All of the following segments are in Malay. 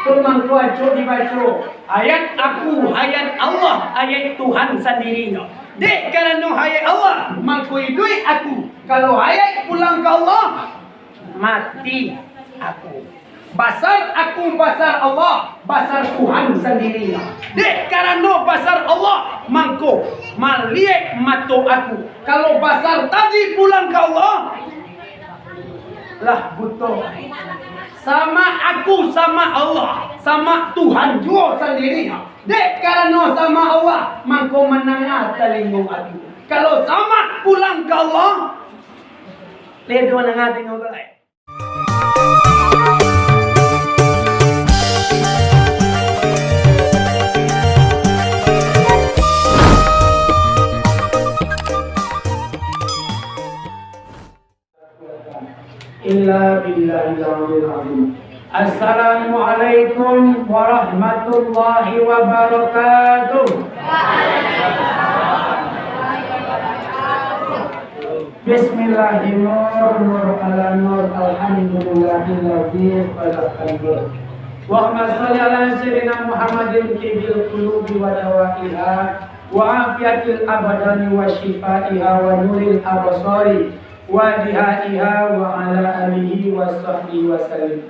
Tumang kuaco dibaca ayat aku, ayat Allah, ayat Tuhan sendirinya. Dek karena ayat Allah mangkui duit aku. Kalau ayat pulang ke Allah mati aku. Basar aku basar Allah, basar Tuhan sendirinya. Dek karena basar Allah mangko maliek mato aku. Kalau basar tadi pulang ke Allah lah butuh. Sama aku, sama Allah, sama Tuhan juga sendiri. Dek karena sama Allah, mangko menengah telingung aku. Kalau sama pulang ke Allah, ledo menengah tengok belai. Illa billahil azim. Assalamualaikum warahmatullahi wabarakatuh. Bismillahirrahmanirrahim. Alhamdulillahilladzi khalaqal mulk. Allahumma shalli ala sayyidina Muhammadin tibil qulubi wa dawaiha wa afiyatil abadani wa shifaiha wa nuril absari wa dihaiha wa ala alihi wa sahbihi wa sallim.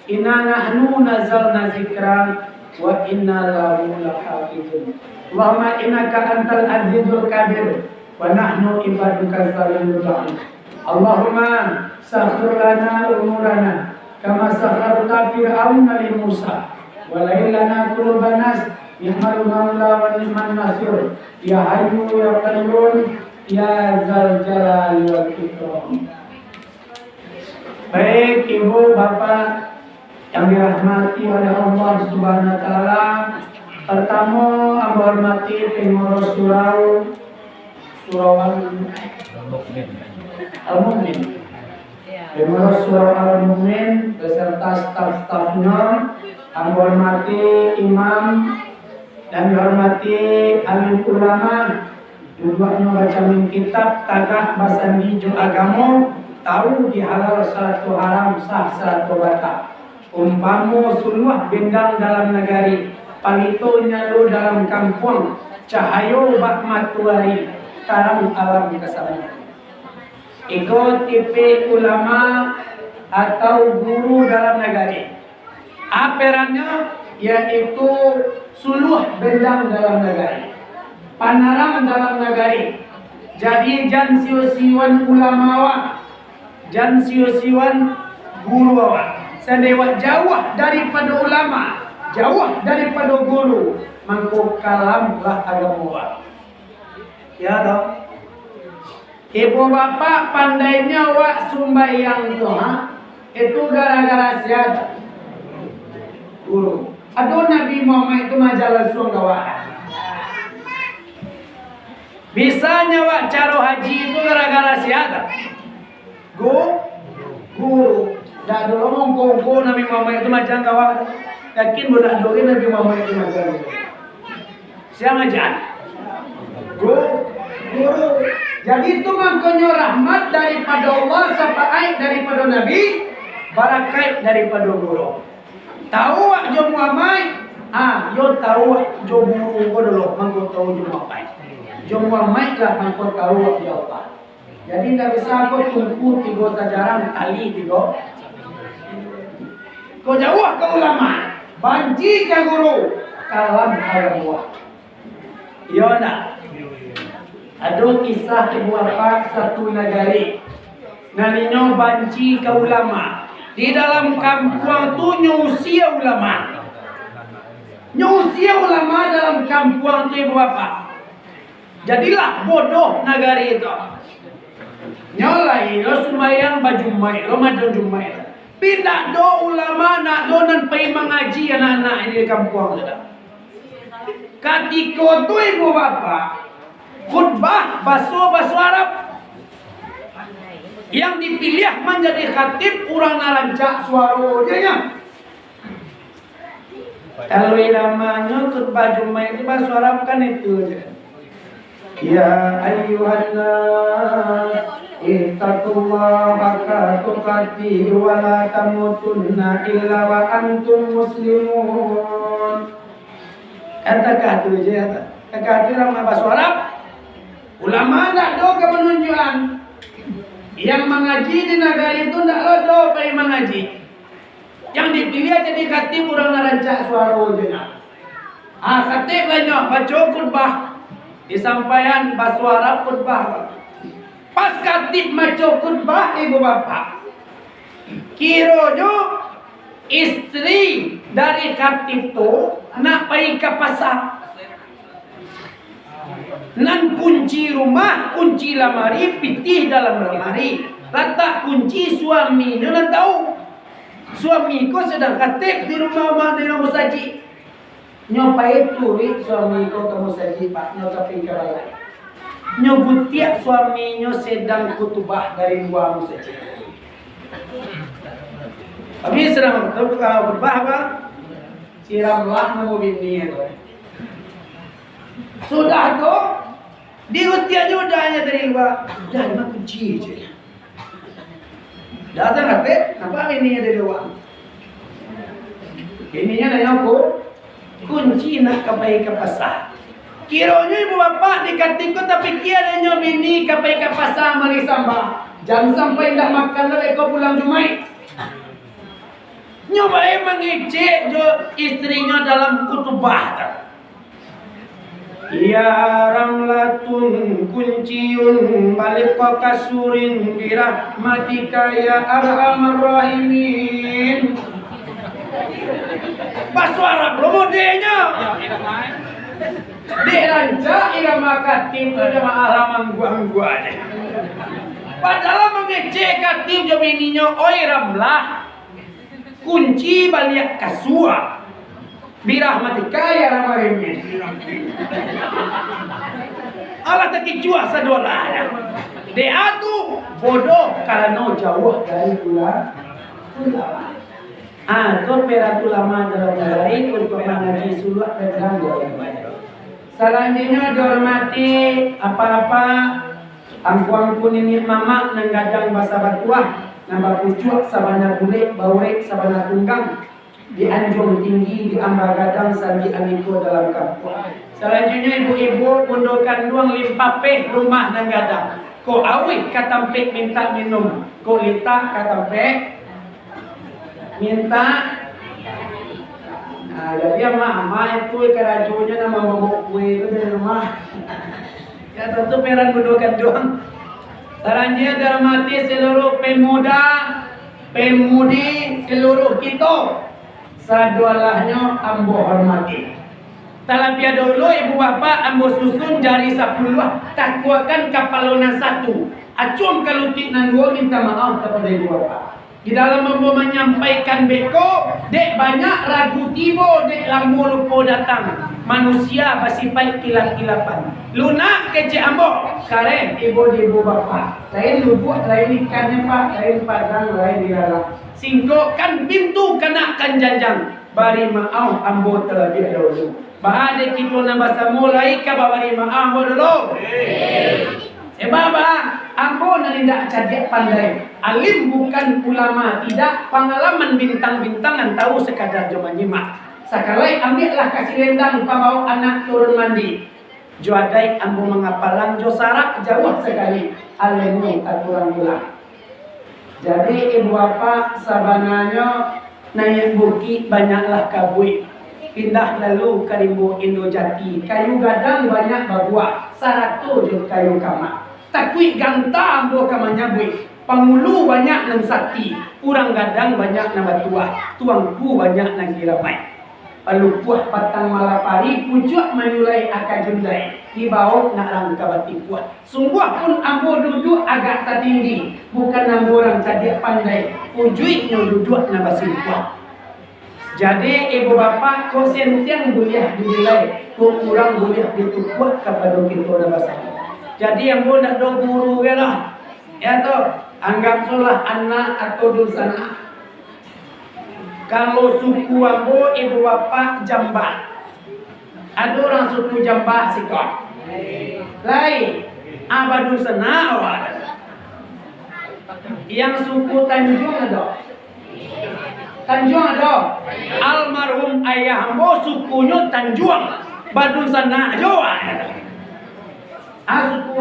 Inna nahnu nazalna zikra wa inna lahu lahafizun. Allahumma innaka antal azizul kabir wa nahnu ibaduka zalimun. Allahumma sakhir lana umurana kama sakharta fir'auna li Musa wa lailana qulubanas ni'mal maula wa ni'man nasir ya hayyu ya qayyum ya zal jalali wal ikram. Baik ibu bapak yang dirahmati oleh Allah Subhanahu wa taala, pertama amba hormati pengurus surau Al-Mu'min. Pengurus surau Al-Mu'min beserta staf-stafnya, amba hormati imam dan dihormati alim ulama. Duduknya baca min kitab tagah bahasa hijau agama, tahu di halal satu haram, sah satu batal. Umpamu suluh bendang dalam negari, palito nyalu dalam kampung, cahayo bak matuari, tarang alam kesana. Ikut IP ulama atau guru dalam negari. Aperannya yaitu suluh bendang dalam negari, panarang dalam negari. Jadi jan siu-siuan ulamawa, jan siu-siuan guru awak. Sedewa jauh daripada ulama, jauh daripada guru, mangko kalamlah agama. Ya toh. Ibu bapak pandainya wak sumbayang tuh, itu gara-gara siapa? Guru. Aduh Nabi Muhammad itu majalah sunggawa. Bisanya wak caro haji itu gara-gara siapa? Guru. Dah dulu ngomong Nabi Muhammad itu macam kawan. Yakin budak doi Nabi Muhammad itu macam. Siapa aja? Guru. Jadi itu makanya rahmat daripada Allah, syafaat daripada Nabi, barakat daripada guru. Tahu wak jo Muhammad? Yo tahu wak jo guru ko dulu, mangko tahu jo Muhammad. Jo Muhammad lah mangko tahu wak jo Allah. Jadi tidak bisa aku tunggu tiga sajaran tali tiga. Kau jauh ke ulama, banci ke guru, kalam agama. Yona, ada kisah ibu bapa satu negari, nanino banci ke ulama. Di dalam kampung tu nyusia ulama, dalam kampung tu ibu bapa. Jadilah bodoh negari itu. Nyolai lo sembahyang baju mai, lo macam jumai. Pindah do ulama nak do nan pergi mengaji anak-anak ini di kampung sudah. Ketika tu ibu bapa khutbah bahasa Arab, yang dipilih menjadi khatib orang narancak suara dia. Kalau iramanya khutbah Jumat itu bahasa Arab kan itu aja. Ya ayyuhan nas ittaqullaha haqqa tuqatih wa la tamutunna illa wa antum muslimun. Kata-kata je kata orang bahasa Arab. Ulama tak do ke penunjukan. Yang mengaji di negara itu tak lo pergi mengaji. Yang dipilih jadi khatib orang narancak suara je. Khatib banyak baca khutbah. Disampaikan bahasa Arab khutbah. Pas khatib baca khutbah ibu bapa. Kiranya istri dari khatib tu nak pergi ke pasar. Nan kunci rumah, kunci lamari, pitih dalam lamari. Letak kunci suami. Dia nak tahu. Suami ko sedang khatib di rumah di rumah saji. Nyopai turi suami ko kamu saji pak. Nyopai ke balai. Nyobutiak suaminya sedang kutubah dari luar saji. Kami sedang berubah bang. Siramlah nama bini itu. Sudah tu diutiak judahnya dari luar. Dah nak kunci je. Datang kata, nampak bininya dari luar. Bininya dari aku kunci nak pergi ke pasar. Kiranya ibu bapa dikatiku tapi kiranya bini pergi ke pasar mari sambah. Jangan sampai dah makan lagi kau pulang Jumaat. Nyobai mengecek jo istrinya dalam kutubah. Ya ramlatun kunciun balik kasurin birahmatika ya arhamar rahimin. Bahasa Arab lo modenya. Dek ranca irama katim tu jama alaman gua deh. Padahal mengecek katim jo bininya oi ramlah. Kunci balik kasua birahmatika ya rahmarin. Allah tak kicua sadola ya. Dia tu bodoh karena jauh dari ulama. Itu perat ulama dalam lain untuk mengaji suluk dan gangguan. Selanjutnya dihormati apa-apa angkuang pun ini mama nenggadang bahasa batuah. Nambah pucuk sabana kulit, baurek sabana tunggang. Di anjung tinggi, di ambang gadang, sambil aniko dalam kampung. Selanjutnya ibu-ibu pundokan duang limpapeh rumah nang gadang. Ko awi katampek minta minum. Ko lita katampek minta. Nah, jadi mama itu kerajunya nama mabuk kue itu dari rumah. Ya tentu peran pundokan duang. Selanjutnya dihormati seluruh pemuda, pemudi, seluruh kita. Sadualahnya ambo hormati. Talapia dulu ibu bapa ambo susun jari 10 takwakan kapalona 1. Acung kalutik nan dua minta maaf kepada ibu bapa. Di dalam ambo menyampaikan beko, dek banyak ragu tibo, dek lambo lupo datang. Manusia basifat kilap-kilapan. Lunak kece ambo, karen ibu bapa. Lain lubuk, lain ikannya pak, lain padang, lain dilarang. Singkokkan pintu kenakan janjang. Bari maaf ambo terlebih dahulu. Bahada kita nak bahasa mulai ke bari maaf ambo dulu. Sebab ambo tidak cerdik pandai. Alim bukan ulama, tidak pengalaman bintang-bintangan tahu sekadar cuma nyimak. Sakalai ambillah kasih rendang pembawa anak turun mandi. Juadai ambo mengapalan jo sarak jauh sekali. Alimnya aturan ulang. Jadi ibu bapa sabananya naik bukit banyaklah kabui. Pindah lalu ke rimbo Indojati. Kayu gadang banyak babuah. 100 je kayu kamar. Takui ganta ambo kamanya bui. Pangulu banyak nang sakti. Urang gadang banyak nang batuah. Tuangku banyak nang kiramai. Palupuah patang malapari. Pujuk menulai akajundai. Di bawah nak rangka bati puat. Sungguh pun ambo duduk agak tertinggi. Bukan ambo orang cerdik pandai. Ujuknya duduk nak basi puat. Jadi ibu bapa konsentian boleh dinilai. Kurang boleh ditukuat kepada kita nak basi. Jadi yang boleh nak do guru ya lah. Ya toh. Anggap solah anak atau dulsana. Kalau suku ambo ibu bapa Jambak. Ada orang suku Jambak sikap. Lain abadu sana awal. Yang suku Tanjung ada. Tanjung ada. Almarhum ayah ambo sukunya Tanjung. Badun sana Jawa. Suku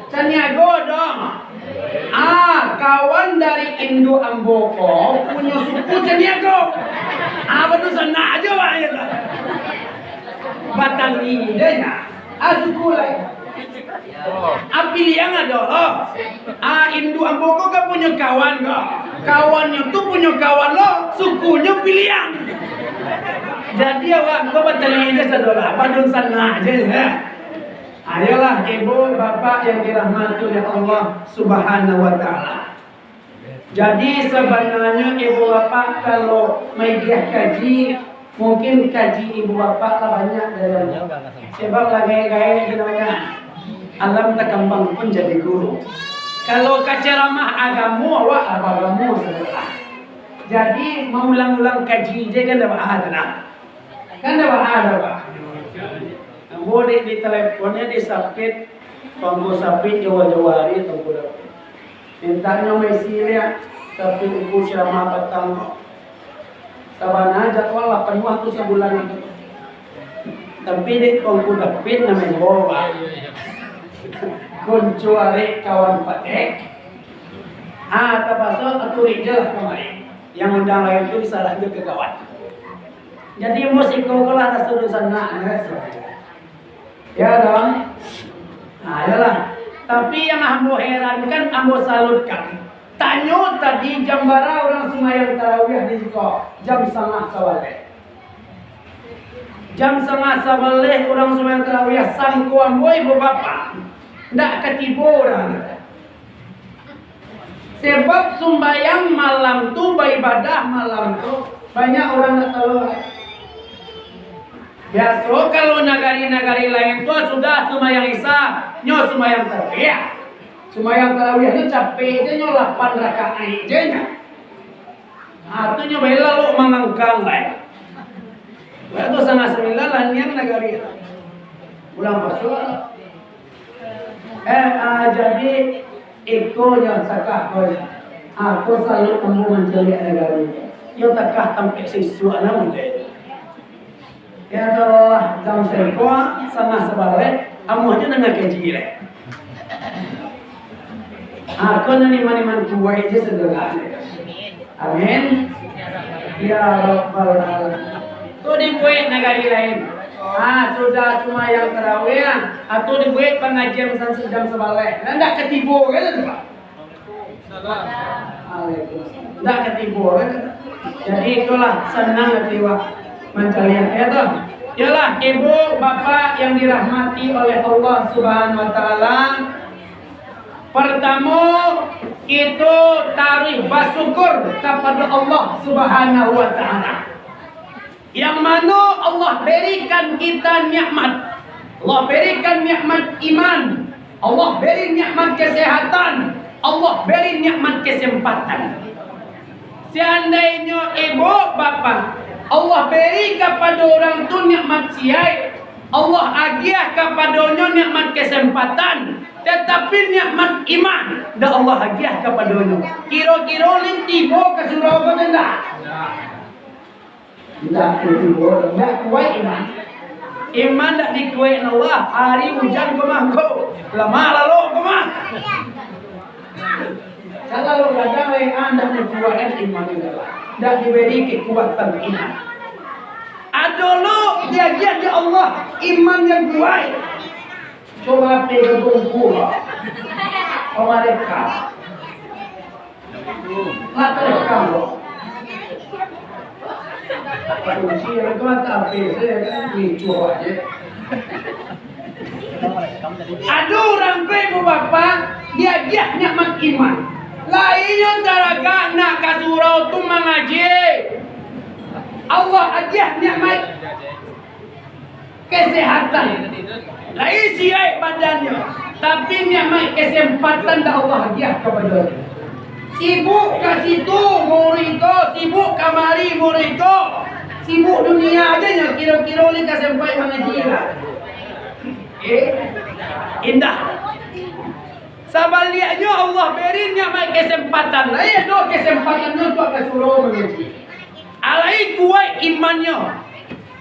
Caniago dong. Kawan dari Indo Amboko punya suku Caniago. Badun sana Jawa ya. Batang idenya. Suku lain. Pilihan ada. Indo Amboko kan punya kawan kok. Kawannya tuh punya kawan lo, sukunya pilihan. Jadi awak kau batang ida saudara. Badun sana aja ya. Ayolah ibu bapak yang dirahmati oleh Allah Subhanahu wa taala. Jadi sebenarnya ibu bapak kalau media kaji, mungkin kaji ibu bapak lah banyak dari sebab lagi namanya alam takambang pun jadi guru. Kalau ceramah agamu awak agamamu saudara. Jadi mengulang-ulang kaji je kan dah ada. Kan dah ada Pak. Boleh di teleponnya disapit, tunggu sapit Jawa hari tunggu dapat. Mintanya mesilia, tapi ukur ceramah petang. Sabana jadwal 8 waktu sebulan itu. Tapi di tunggu dapat namanya bawa. Kuncuari kawan patek. Terpasal aturi je lah kemarin. Yang undang lain itu disalahkan ke kawan. Jadi musik kau kelah rasa sana. Ya dong. Yalah. Tapi yang ambo herankan, ambo salutkan. Tanyo tadi jambara orang semayang tarawih di Jiko jam 9:30. Jam 9:30 orang semayang tarawih sangku ambo ibu bapak. Ndak ketipu orang. Sebab sembahyang malam tu, beribadah malam tu banyak orang tak tahu. Biasa kalau negari-negari lain tu sudah sembahyang Isya, nyo sembahyang tarawih. Sembahyang tarawih tu capek je nyo 8 rakaat je nya. Tu nyo bela lo mangangkang lai. Waktu sana 9 lan yang negari. Ulang pasal. Jadi ikonya sakah kau. Aku selalu kamu mencari negari. Yo takah tampik siswa namun deh. Ya Allah jam sekua sana sebalik amuhnya nengah keji le. Aku nani man kuai je sederhana. Amin. Ya Rabbal alamin. Tu dibuat negari lain. Sudah semua yang tarawih atau dibuat pengajian jam sebalik. Ndak ketipu kan tu Pak? Ndak ketipu kan? Jadi itulah senang hati wak mencarian ya toh. Yalah ibu bapak yang dirahmati oleh Allah Subhanahu wa taala. Pertama itu tarikh bersyukur kepada Allah Subhanahu wa taala. Yang mana Allah berikan kita nikmat. Allah berikan nikmat iman. Allah beri nikmat kesehatan. Allah beri nikmat kesempatan. Seandainya ibu bapa Allah beri kepada orang tu nikmat siai, Allah agiah kepadanya nikmat kesempatan, tetapi nikmat iman dah Allah agiah kepadanya. Kira-kira tiba ke surau enggak? Tidak tiba, tidak kuat iman. Iman tak dikuat Allah. Hari hujan kemangko, lama lalu kemang. Kalau kadang anda berkuatkan iman juga, tidak diberi kekuatan iman. Adolo dia Allah iman yang kuat. Coba pegang gua, mereka, mereka lo. Kunci itu tapi saya kan lucu aja. Ada orang ibu bapak dia nikmat iman. Lainnya taraga nak kasurau tu mengaji. Allah aja nikmat kesehatan. Lain siap badannya, tapi nikmat kesempatan dah Allah aja kepada. Sibuk ke situ muriko, sibuk kamari muriko, sibuk dunia aja nya kira-kira ni kesempatan mengaji lah. Indah. Sebaliknya Allah beri nikmat kesempatan. Lain do kesempatan untuk kesuruh mengaji. Alai kuat imannya.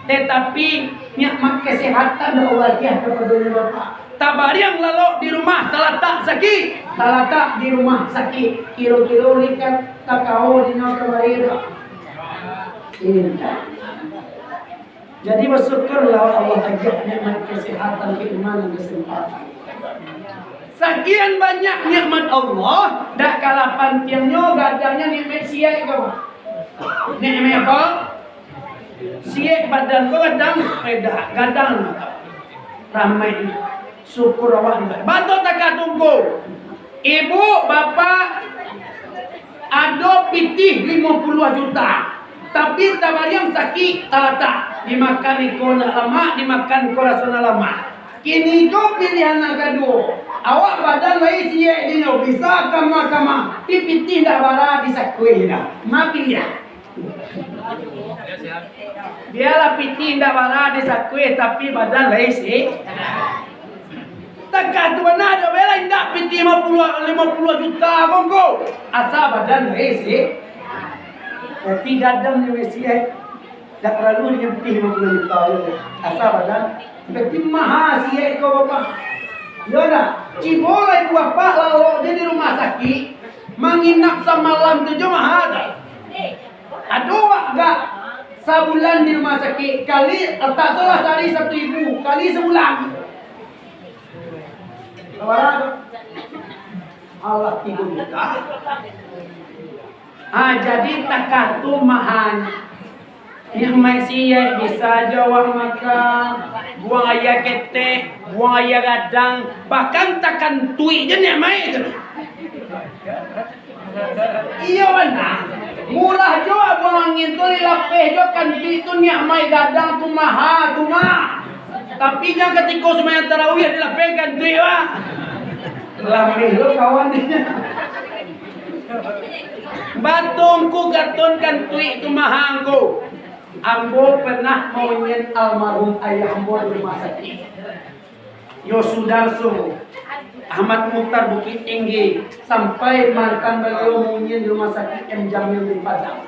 Tetapi nikmat kesehatan Allah dia kepada Bapak. Tabariang lalu di rumah talatak sakit. Talatak di rumah sakit. Kiro-kiro likat takau di nak kemarin. Jadi bersyukurlah Allah ajak nikmat kesehatan, keimanan, kesempatan. Sekian banyak nikmat Allah, dak kalapan tiangnya gadangnya nikmat siap kau. Nikmat apa? Siap badan kau gadang ramai. Syukur Allah. Bantu tak tunggu. Ibu, bapak ada pitih 50 juta. Tapi tabariang sakit talata. Dimakan ikon lama, dimakan korason lama. Kini kau pilihan kedua. Awak badan lain siap dino bisa kama. Pipiti dah bara disakui dah. Ma pilih. Biarlah piti dah bara disakui tapi badan lain siap. Takkan tu mana ada bela indak piti 50 juta bongko. Asal badan lain siap. Tapi gadam ni mesti dah perlu dia piti 50 juta. Asal badan tapi mahal siap kau bapak. Yoda, cibolai bapak lalu dia di rumah sakit, menginap semalam tu cuma ada. Aduh, enggak sebulan di rumah sakit kali tak salah sehari 1.000 kali sebulan. Allah 3 juta. Jadi takah tu mahal. Yang masih bisa jawab makan, buang ayah ketek, buang ayah gadang, bahkan takkan tuik je ni mai tu. Iya mana? Murah jo buang angin tu lapeh jo kan itu ni mai gadang tu mahal tu mah. Tapi jangan ketika sembahyang tarawih dilapehkan tuik wah. Lapeh lo kawan dia. Batungku gatonkan tuik tu mahal ko. Ambo pernah mauin almarhum ayah ambo di rumah sakit. Yosudarso Ahmad Mukhtar Bukit Tinggi sampai mantan beliau mauin di rumah sakit M Jamil di Padang.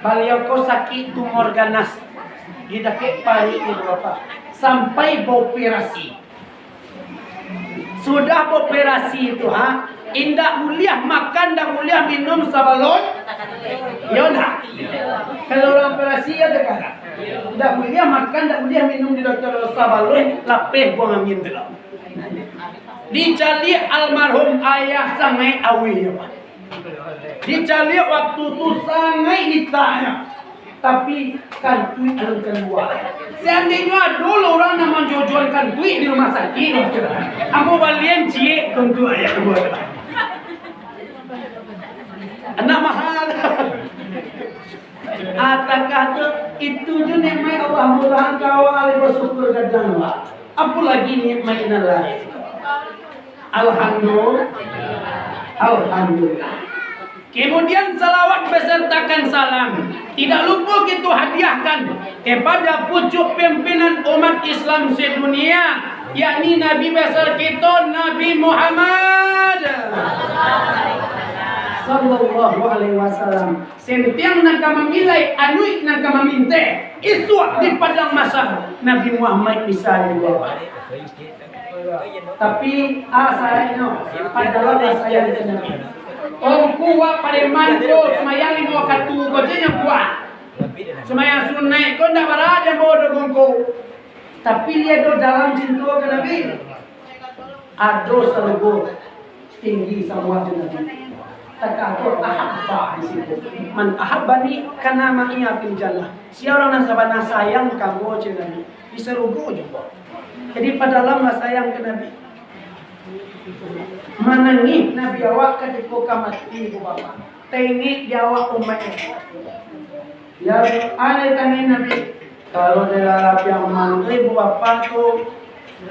Beliau ko sakit tumor ganas di dakik pari di bapak sampai operasi. Sudah operasi itu indak mulia makan, dak mulia minum sabalon. Ya nak. Kalau orang operasi ada kan? Dak mulia makan, dak mulia minum di dokter sabalon, lapeh buang angin tu. Dicari almarhum ayah sangai awi ya Pak. Dicari waktu tu sangai ditanya. Tapi kan duit alun keluar. Seandainya dulu orang nak menjualkan duit di rumah sakit, aku balian cie kontu ayah buat. Anak mahal. Atakah itu je nikmat Allah murahan kau alih bersyukur gadang lah. Apalagi nikmat yang lain. Alhamdulillah. Alhamdulillah. Kemudian salawat besertakan salam. Tidak lupa kita hadiahkan kepada pucuk pimpinan umat Islam sedunia, yakni Nabi besar kita Nabi Muhammad sallallahu alaihi wasallam. Sentiang nak memilai anuik nak meminta iswa di padang mahsyar Nabi Muhammad bisa juga. Tapi asalnya adalah saya dengan orang kuat pada manto semayang itu katu kocenya kuat. Semayang sunai kau tak berada bodoh kongko. Tapi dia do dalam cinta ke Nabi. Ada selego tinggi sama Nabi. Takut ahabba di situ. Man ahabbani kana ma'iya fil jannah. Siapa orang yang sabana sayang kamu je Nabi. Diserugo juga. Jadi pada lama sayang ke Nabi. Menangis Nabi awak ketika mati ibu bapa. Tengik dia awak umatnya. Ya ada tanya Nabi. Kalau dia yang manggai ibu bapa tu,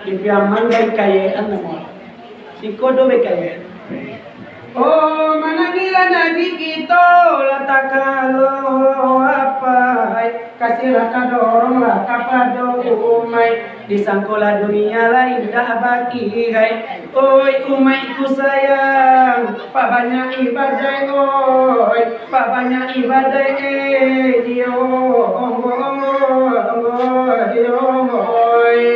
dia manggai kayaan nama. Sikodo bekayaan. Oh menangilah Nabi kita letak kalau apa kasih raka doronglah kepada umai di sangkola dunia lain dah baki hai. Oi umaiku sayang, pak banyak ibadah oi, pak banyak ibadah yo oi.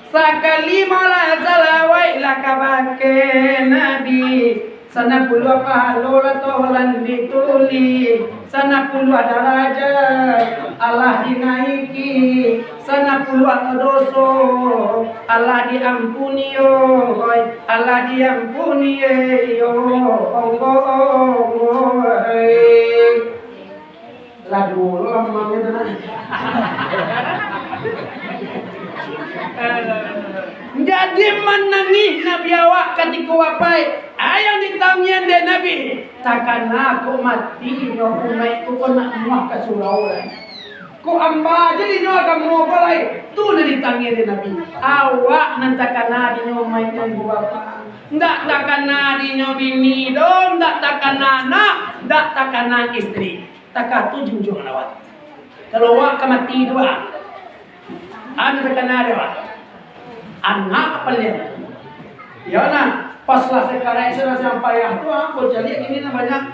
Sakali malah salawai lakabake nabi. Sana puluh pahala tolan dituli, sana puluh darajat Allah dinaiki, sana puluh dosa Allah diampuni oi, Allah diampuni yo Allah. Lagu lama gitu nah. Jadi menangis Nabi awak ketika wapai ayang ditanya deh Nabi takkan aku mati no umaiku kau nak muak ke surau ku amba jadi no kamu apa lagi tu nak ditanya deh Nabi awak nantakan nadi no umaiku bapa ndak takkan nadi no bini dom ndak takkan anak ndak takkan istri takkan tu junjung awak kalau awak mati dua ada takkan nadi awak anak pelit, ya nah pas lah sekarang saya sampai tu aku jadi ini namanya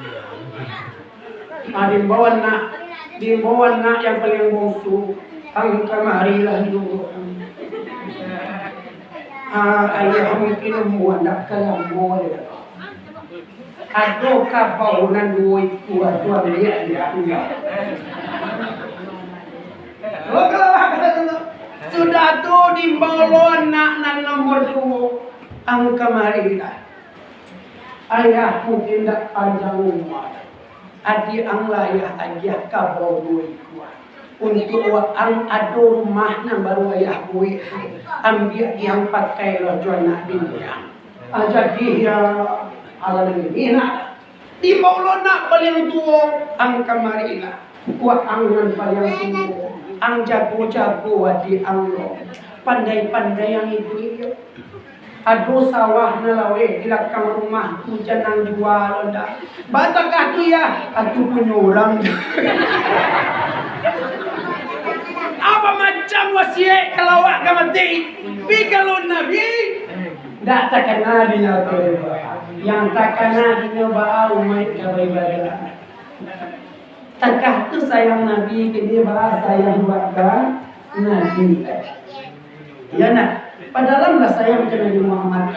dimbawan nak yang paling bungsu ang kamarilah dulu ayah mungkin muandak kalam boleh aduh kabaunan duit kuat dia sudah tu dimbawa nak nomor 2 ang kamarilah ayah mungkin tak panjang umur adi ang layah ayah kabau duit kuat untuk ang ado rumah na baru ayah buih ambil yang pakai lojuan nak dunia jadi ya ala ini nak dimbawa nak paling tua ang kamarilah kuat angan paling sungguh ang jago-jago di anglo pandai-pandai yang itu ado sawah na lawe di belakang rumah tu janang jual dah batakah tu ya atu penyurang apa macam wasiat kalau awak mati pi kalau nabi dak takkan dia tu yang takkan dia bau mai beribadah. Takah tu sayang Nabi dia bahasa yang buatkan Nabi. Ya nak, padahal lah sayang ke Nabi Muhammad.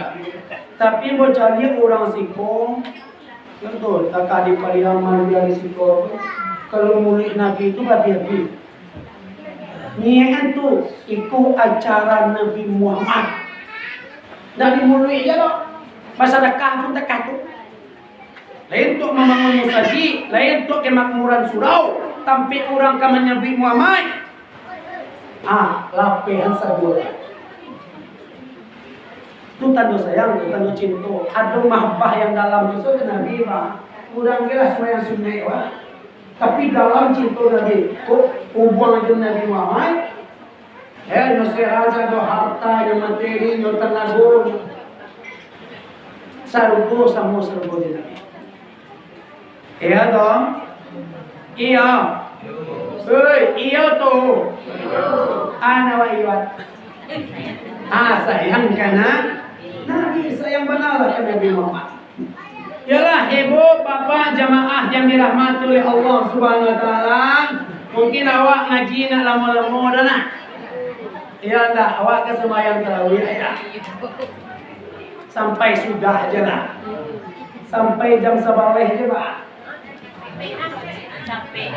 Tapi bocah dia orang siko, betul. Takah di pariaman dia di siko. Kalau murid Nabi itu hati-hati. Niat tu ikut acara Nabi Muhammad. Dari murid dia loh. Masyarakat pun takah tu. Lain untuk membangun masjid, lain untuk kemakmuran surau, tapi orang ke Nabi Muhammad. Lapihan sadul. Itu tanda sayang, itu tanda cinta. Ada mahbah yang dalam itu ke Nabi Pak. Kurang kira semua yang sunnah Pak. Tapi dalam cinta Nabi, hubungan dengan Nabi Muhammad. No sehaja, no harta, no materi, no tenaga. Sarugo sama sarugo di Nabi. Iya dong? Iya. Iya tuh. Ana wa iwat. Sayang kana Nabi sayang benar ke Nabi Muhammad. Yalah ibu, bapak, jamaah yang dirahmati oleh Allah Subhanahu wa taala. Mungkin awak ngaji nak lama-lama dah nak. Ya dah, awak ke sembahyang tarawih ya. Sampai sudah aja lah. Sampai jam 11 aja, Pak. Capek.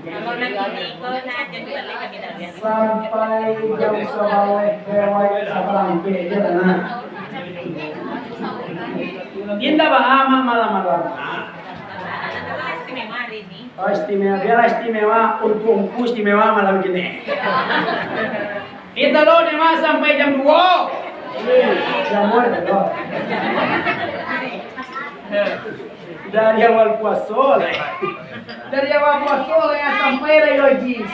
Kalau lagi kau nak jadi balik lagi dah biasa. Sampai jam 11 lewat sampai aja lah. Indah Pak amat malam-malam. Istimewa hari ini. Oh istimewa, biar istimewa untukku istimewa malam gini. Kita loh nih mas sampai jam 2. Jam 2 loh. Dari awal puasa yang sampai lagi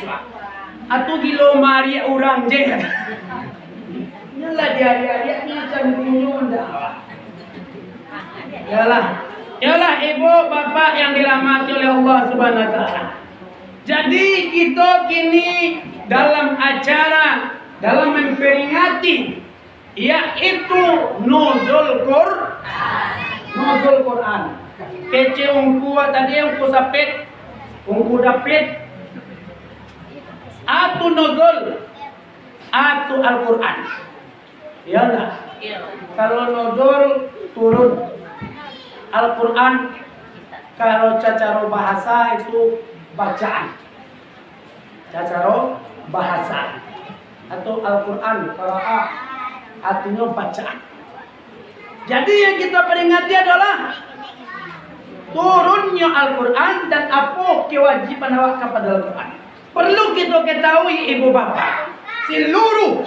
atau kilo mari orang je. Yalah dia macam punyunda. Yalah Yalah ibu bapak yang dirahmati oleh Allah Subhanahu wa taala. Jadi kita kini dalam acara dalam memperingati yaitu nuzul Quran. Kece ungku tadi ungku sapit, ungku dapit. Atu nuzul, atu Al-Quran. Ya enggak? Kalau nuzul turun, Al-Quran kalau cacaro bahasa itu bacaan. Cacaro bahasa atau Al-Quran qiraah artinya bacaan. Jadi yang kita peringati adalah turunnya Al-Quran dan apa kewajiban awak kepada Al-Quran. Perlu kita ketahui ibu bapak, seluruh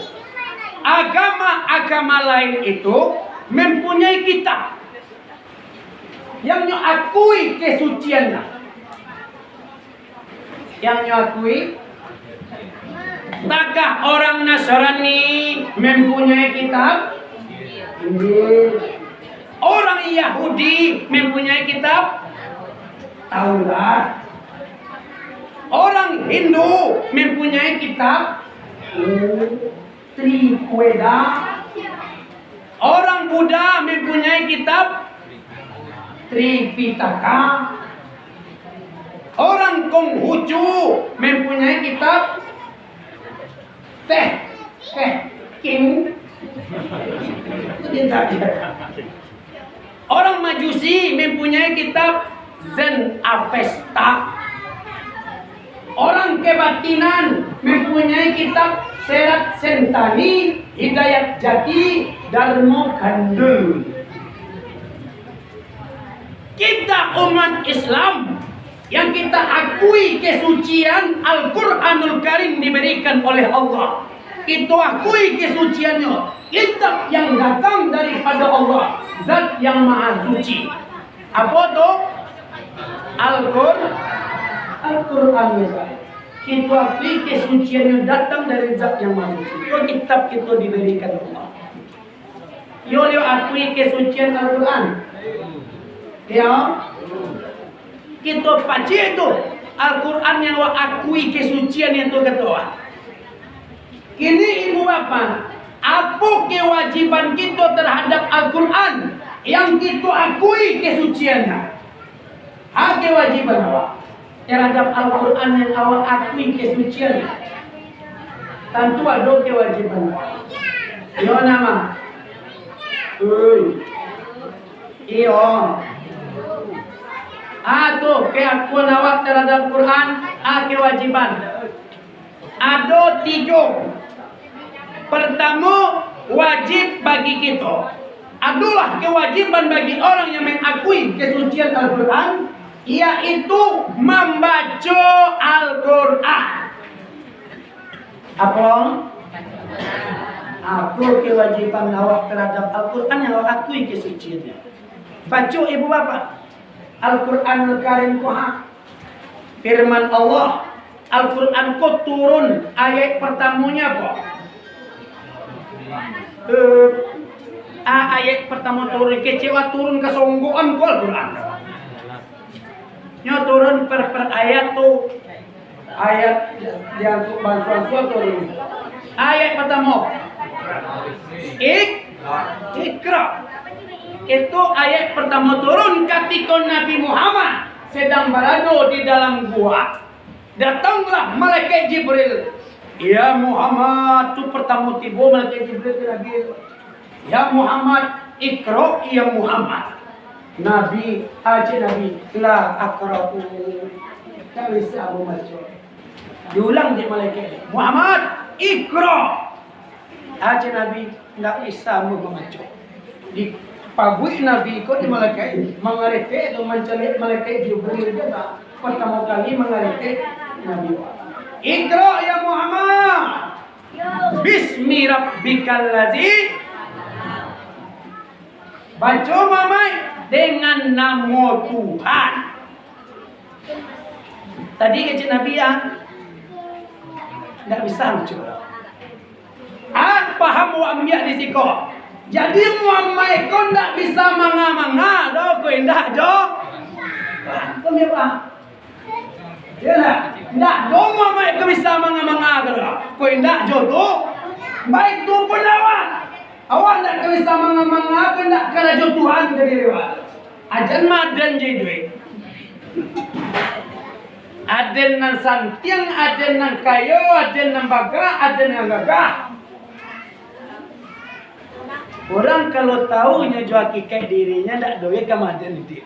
agama-agama lain itu mempunyai kitab yang akui kesuciannya. Yang akui. Takah orang Nasrani mempunyai kitab Injil. Orang Yahudi mempunyai kitab Taurat. Orang Hindu mempunyai kitab Triveda. Orang Buddha mempunyai kitab Tripitaka. Orang Konghucu mempunyai kitab King. Orang Majusi mempunyai kitab Zen Avesta. Orang Kebatinan mempunyai kitab Serat Sentani, Hidayat Jati, Dharma Gandul. Kita umat Islam yang kita akui kesucian Al-Quranul Karim diberikan oleh Allah. Kita akui kesuciannya. Kitab yang datang daripada Allah, Zat yang Maha Suci. Apa itu? Al-Quran. Kita akui kesuciannya datang dari Zat yang Maha Suci. Itu kitab kita diberikan Allah. Yo akui kesucian Al-Quran. Ya. Kita baca itu Al-Quran yang akui kesucian itu ketua. Ini ibu bapak, apa kewajiban kita terhadap Al-Quran yang kita akui kesuciannya? Apa kewajiban awak terhadap Al-Quran yang awak akui kesuciannya? Tentu ada kewajiban. Yo nama. Iyo. Atau keakuan awak terhadap Quran, kewajiban. Ada 3. Pertama, wajib bagi kita. Adalah kewajiban bagi orang yang mengakui kesucian Al-Quran, yaitu membaca Al-Quran. Apa? Apa kewajiban awak terhadap Al-Quran yang awak akui kesuciannya? Baca ibu bapak. Al-Quranul Karim kuha firman Allah. Al-Quran ku turun ayat pertamanya apa? Ayat pertama turun kecewa turun kesonggoan ku Al-Quran. Nya turun per ayat tu ayat yang bantuan turun. Ayat pertama Ikra. Itu ayat pertama turun ketika Nabi Muhammad sedang berada di dalam gua. Datanglah malaikat Jibril. Ya Muhammad, itu pertama tiba malaikat Jibril lagi. Ya Muhammad, ikra ya Muhammad. Nabi, Nabi, la akra'u. Tak bisa aku baca. Diulang di malaikat. Muhammad, ikra. Nabi, tak bisa aku baca. Di pagui Nabi ko di malaikat mengerti itu mencari malaikat Jibril juga pertama kali mengerti Nabi. Ikra ya Muhammad. Bismi rabbikal ladzi. Baca Muhammad dengan nama Tuhan. Tadi kata Nabi ya, tidak bisa baca. Paham wa ambiya di siko. Jadi muamai kau ndak bisa manga-manga, doh kau indah jo. Kau ni apa? Ya lah, ndak doh muamai kau bisa manga-manga kau indah jo tu. Baik tu pun awak ndak kau bisa manga-manga, kau ndak kena jo Tuhan jadi awak. Ajan madan jadi duit. Aden nan santiang, aden nan kayo, aden nan baga, aden nan gagah. Orang kalau tahunya jual kikai dirinya ndak doye kamaden dia.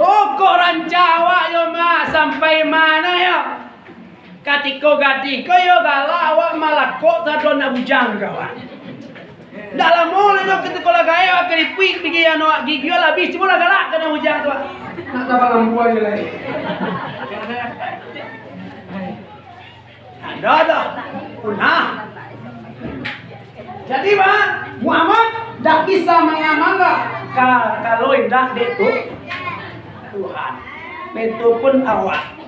Oh kok rancawa yo ma sampai mana ya? Katiko gatiko yo gala awak malah kok tadon nak bujang kawan. Dalam mulai dok ketika lagayo keripik pergi anu gigi labis cuma galak kena bujang tu. Nak tabang buah je lagi. Ada punah. Jadi Pak Muhammad tak bisa mengamangga kalau indah itu Tuhan. Itu pun awak.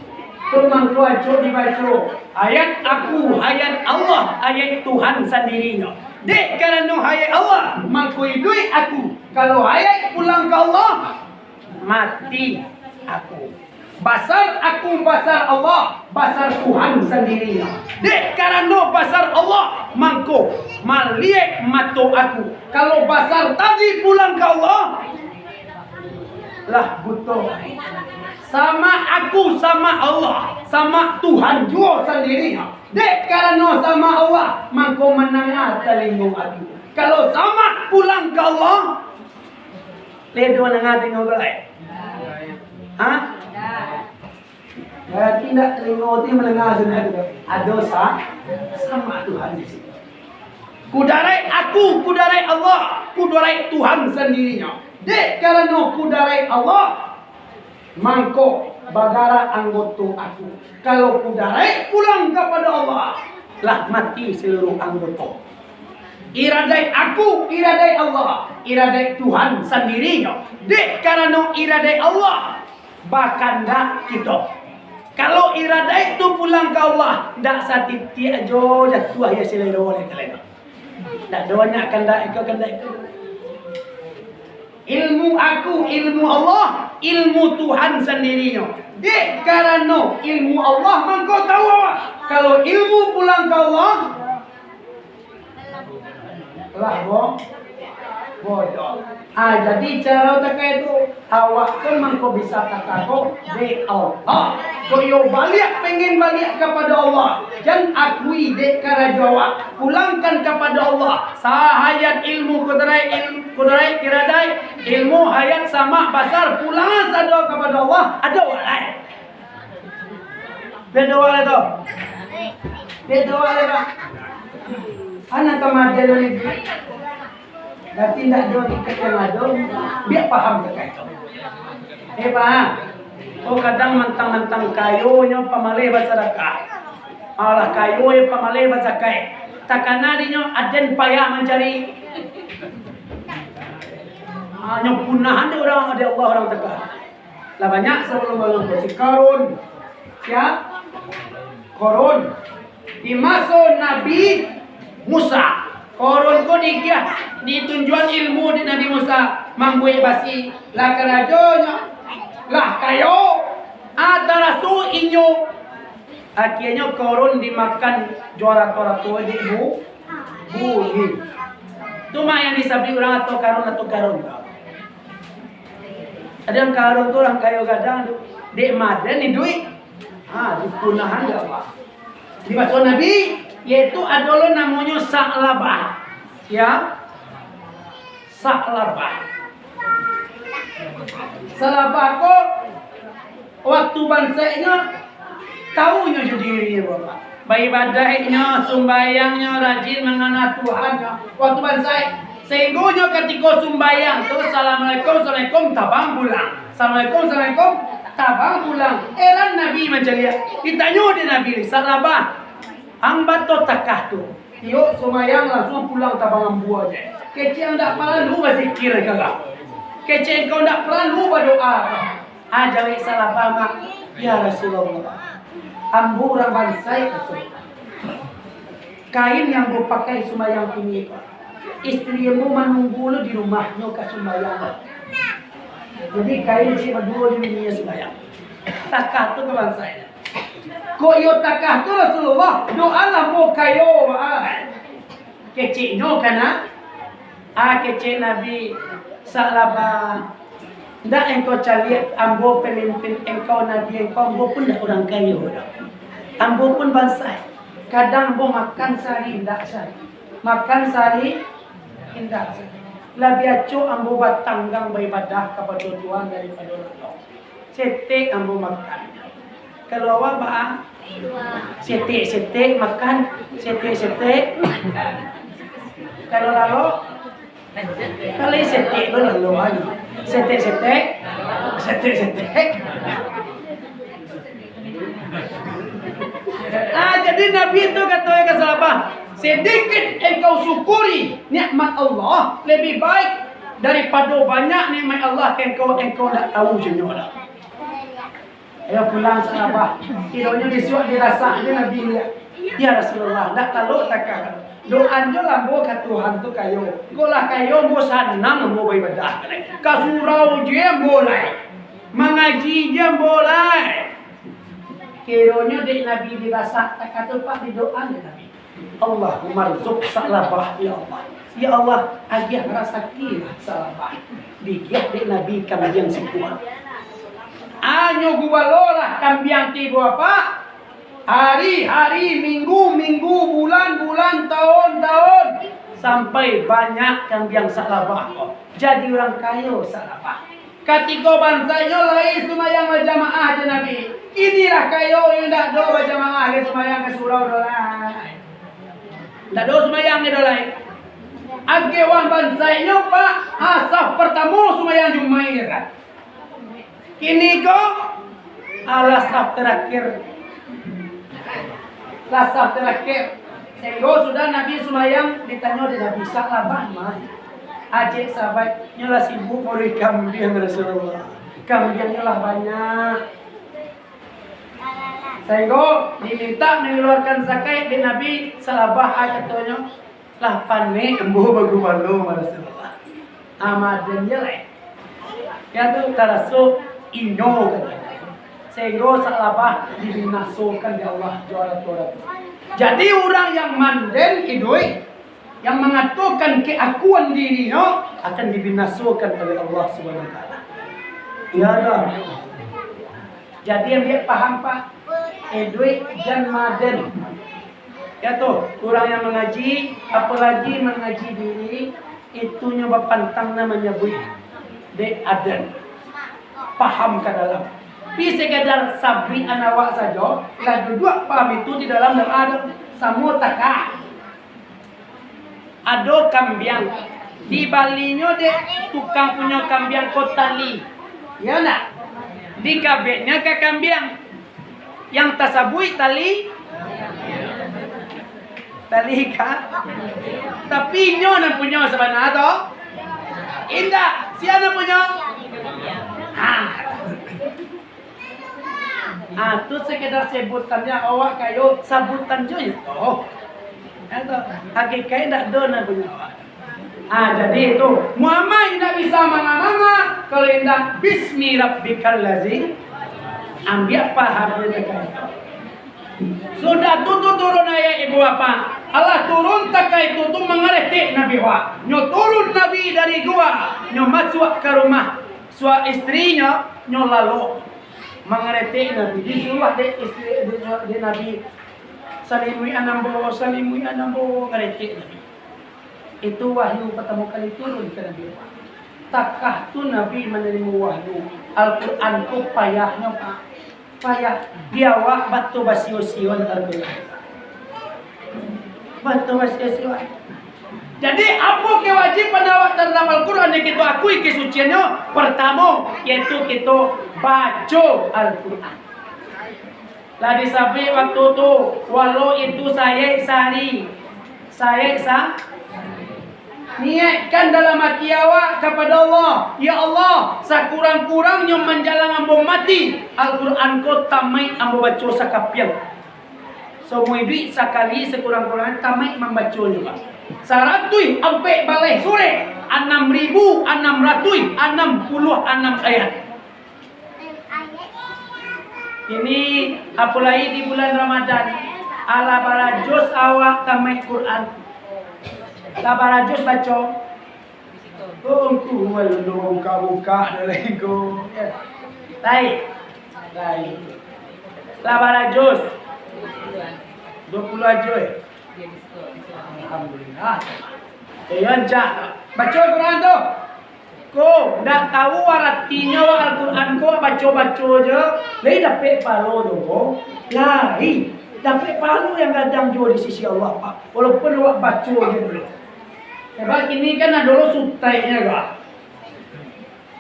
Firman Tuhan dibaca ayat aku, ayat Allah, ayat Tuhan sendirinya. Dek kerana ayat Allah mengkudui aku. Kalau ayat pulang ke Allah mati aku. Basar aku basar Allah, basar Tuhan sendirinya. Dek kerana basar Allah mangko maliek matu aku. Kalau basar tadi pulang ke Allah lah butuh. Sama aku sama Allah, sama Tuhan juga sendirinya. Dek kerana sama Allah mangko menengah telingung aku. Kalau sama pulang ke Allah ledo menengah tengok lain. Hah? Berarti tidak telinga itu menengah sebenarnya. Ada dosa sama Tuhan di sini. Kudarai aku, kudarai Allah, kudarai Tuhan sendirinya. Dek kerana kudarai Allah, mangko bagara anggota aku. Kalau kudarai pulang kepada Allah, lah mati seluruh anggota. Iradai aku, iradai Allah, iradai Tuhan sendirinya. Dek kerana iradai Allah, bahkan dak kita. Kalau iradai itu pulang ke Allah, dak satiti ajo jatuh ya selero oleh kalian. Dak doanya akan dak ikut ilmu aku, ilmu Allah, ilmu Tuhan sendirinya. Dek kerana ilmu Allah mangko tahu awak. Kalau ilmu pulang ke Allah lah bodoh. Jadi cara takai itu awak pun mangko bisa katakan de Allah. Koyo balik pengen balik kepada Allah. Jangan akui dek kara jawab. Pulangkan kepada Allah. Sahayat ilmu kudarai kiradai ilmu hayat sama basar pulang sadar kepada Allah. Ada walai. Beda walai tu. Beda walai tu. Anak kematian ini. Dan tidak doa ikat yang ada, biar paham dekat itu. Paham? Oh kadang mentang-mentang kayonya pamalai bersedekah. Allah kayonya pamalai berzakat. Takkan adanya aden payah mencari. Yang punahan orang ada Allah orang tegak. Lah banyak sebelum si Karun. Siap? Karun. Di masa Nabi Musa. Korun ko dia ditunjuan ilmu di Nabi Musa mangguai basi lah kerajonya lah kayo ada rasul inyo akhirnya korun dimakan juara tua di bumi tu mah yang disabi orang atau karun ada yang karun tu orang kayo gadang dek madan ni duit dipunahan gak apa di bahasa Nabi yaitu adalah namanya saklabah. Ya. Saklabah. Saklabah kok waktu bansanya tahunya dirinya Bapak. Baibadahnya, sumbayangnya, rajin mengenal Tuhannya. Waktu bansai sehingga ketika sumbayang tu assalamualaikum tabang pulang. Assalamualaikum tabang pulang. Eran Nabi mencelia. Ditanya di Nabi saklabah. Hamba to takah tu. Tio sumayang langsung pulang tabangan buah je. Kecil ndak perlu berzikir kagak. Kecil kau ndak perlu berdoa. Ajawi salah paham. Ya Rasulullah. Ambu orang bansai kain yang berpakai sumayang ini. istrimu menunggu lu di rumahnya ke sembahyang. Jadi kain si berdua di dunia sembahyang. Takah tu kawan saya. Kok yo takah tu Rasulullah doa lah mau kayo keciknya kana kecik Nabi salaba. Ndak engkau cari ambo pemimpin engkau Nabi engkau pun dah orang kaya dah. Ambo pun bangsa. Kadang ambo makan sehari ndak sehari. Makan sehari indah. Lebih acu ambo buat tanggang beribadah kepada Tuhan daripada Allah. Setek ambo makan. Kalau awak bah, setek makan, setek. Kalau lalu, kalau setek lo lalu aja. Setek. Jadi Nabi itu katanya ke sahabat, sedikit engkau syukuri nikmat Allah lebih baik daripada banyak nikmat Allah engkau tak tahu jenuh. Ayo pulang sahabat, tidurnya disuap dirasa dia Nabi lihat. Ya Rasulullah, tak tahu takkan. Doanya lambo ke Tuhan tu kayo. Golah kayo mo sanang mo beribadah. Kasurau je boleh. Mengaji je boleh. Kiranya dek Nabi dirasa tak kata pak di doa ni Nabi. Allahumma rzuq salabah ya Allah. Ya Allah, agih rasaki salabah. Digiat dek Nabi kambiang sekuat. Anyo gubalolah kambiang tiba apa? Hari-hari, minggu, bulan, tahun, sampai banyak kambiang salabah. Jadi orang kaya salabah. Ketika bansanya lain semayang berjamaah je Nabi. Inilah kayo yang tak do berjamaah ke semayang ke surau dolai. Tak do semayang ke dolai. Agewan bansanya pak asaf pertama semayang Jumair. Kini ko alasaf terakhir. Lasaf terakhir. Sehingga sudah Nabi semayang ditanya dia Nabi salabah mah. Ajik sahabat nyalah sibuk muri kambiang Rasulullah. Kambiangnya lah banyak. Sehingga diminta mengeluarkan zakat di Nabi salabah katanya lah pane embo bagu balu Rasulullah. Amadannya lah. Ya tu tarasu inyo katanya. Sehingga salabah dibinasokan di Allah juara Torah. Jadi orang yang manden idoi yang mengatakan keakuan dirinya akan dibinasakan oleh Allah Subhanahu wa taala. Ya Allah. Jadi yang dia paham Pak, duit dan maden. Ya tuh, orang yang mengaji, apalagi mengaji diri, itu nyoba pantang namanya buih. De aden. Paham ke dalam. Tapi sekadar sabri anawak saja, lah duduk paham itu di dalam dan ada samu takah. Ada kambiang di balinya dek tukang punya kambiang kotali, ya nak? Di kabetnya ke kambiang yang tasabui tali kah? Tapi nyonya punya sebenarnya toh? Indah, siapa punya? Tu sekedar sebutkannya awak kayo sabutan je toh. Hakikat tak ada nak punya. Jadi itu Muhammad tidak bisa manga-manga kalau tidak bismi rabbikal ladzi ambil paham dia. Sudah turun ayat ibu apa? Allah turun takai itu mengerti Nabi wa. Nyo turun Nabi dari gua, nyo masuk ke rumah sua istrinya, nyo lalu mengerti Nabi. Disuruh dek istri de Nabi salimui anambo ngerti Nabi. Itu wahyu pertama kali turun ke Nabi. Takkah tu Nabi menerima wahyu Al-Quran tu payahnya Pak. Payah biawak batu basio-sion Al-Quran. Batu basio-sion. Jadi apa kewajiban awak terhadap Al-Quran yang kita akui kesuciannya? Pertama yaitu kita baca Al-Quran. Lah disabi waktu tu walau itu saya sehari niatkan dalam hati awak kepada Allah. Ya Allah, sekurang-kurangnya menjalankan bom mati Al-Quran ko tamai ambo baca sakapian. Semua duit sekali sekurang-kurangnya tamai membacanya Pak. 100 sampai balik sore 6.666 ayat. Ini apalagi di bulan Ramadan. Ala barajos awak tamai Quran. La barajos baca. Oh, ku walu buka dalego. Baik. Baik. La barajos 20 aja. Alhamdulillah. Ayan ja. Baca Quran tu. Ko dah tahu artinya Al-Quran ko baca-baca je. Lai dapat pahala tu. Lai dapat pahala yang kadang jo di sisi Allah Pak. Walaupun awak baca je dulu. Sebab ini kan ada subtainya kah.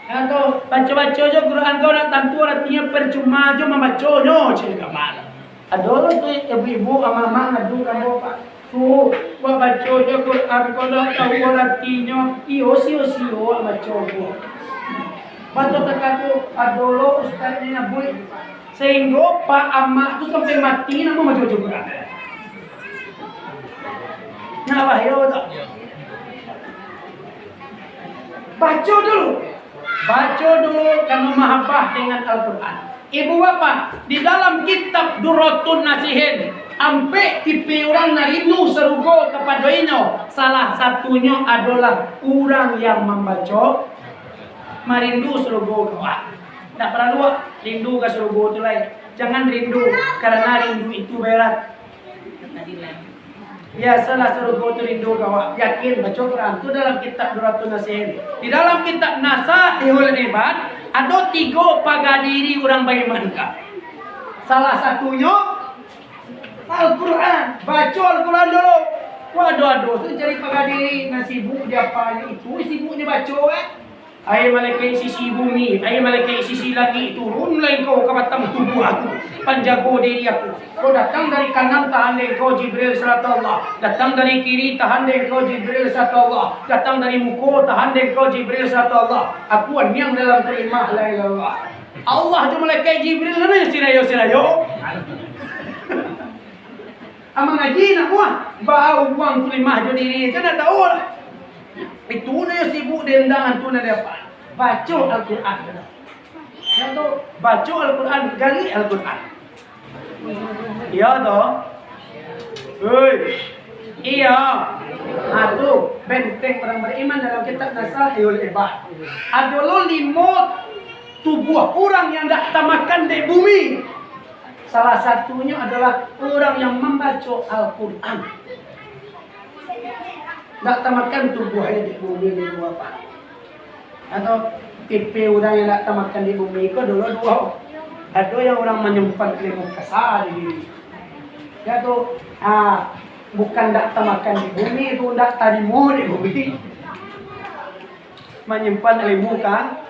Atau baca-baca je Quran kau nak tentu artinya percuma je membacanya cerita mana. Ada orang tu ibu-ibu mama ngadu kamu Pak. Tu buat baca je Quran kau dah tahu artinya. Iyo baca je. Baca terkatu adolo ustaznya bui. Sehingga Pak Amak tu sampai mati nak baca je Quran. Nah bahaya tak? Baca dulu kamu mahabbah dengan Al-Quran. Ibu bapak, di dalam kitab Durratun Nasihin, ampe tipe orang narindu serugo kepadanya. Salah satunya adalah orang yang membaca marindu serugo kawan. Tak perlu rindu ke serugo itu lain. Jangan rindu karena rindu itu berat. Ya salah serugo itu rindu kawan. Yakin baca Quran itu dalam kitab Durratun Nasihin. Di dalam kitab Nasihul Ibad ada 3 pagadiri orang beriman kah. Salah satunya Al-Quran. Baca Al-Quran dulu. Waduh, tu cari pagadiri dengan sibuk dia apa itu. Sibuknya baca Ayah malaikat sisi bumi, ayah malaikat sisi langit turunlah kau ke batang tubuh aku, penjaga diri aku. Kau datang dari kanan tahan kau Jibril serta Allah, datang dari kiri tahan kau Jibril serta Allah, datang dari muka tahan kau Jibril serta Allah. Aku yang dalam kalimah la ilaha illallah. Allah tu malaikat Jibril mana sirayo. Amang ngaji nak buat, bau buang kalimah jo diri, kan tak tahu lah. Itu dia sibuk dendangan tu nak dapat. Baca Al-Quran. Yang tu baca Al-Quran, gali Al-Quran. Iya toh? Hei. Iya. Tu benteng orang beriman dalam kitab Nasihul Ibad. Adalah 5 tubuh orang yang tak makan di bumi. Salah satunya adalah orang yang membaca Al-Quran. Tak tamakan tubuhnya di bumi ni apa? Atau tipe orang yang tak tamakan di bumi itu dulu 2. Ada yang orang menyimpan ilmu kasar di diri. Ya tu, bukan tak tamakan di bumi itu tak tadimu di bumi. Menyimpan ilmu kan?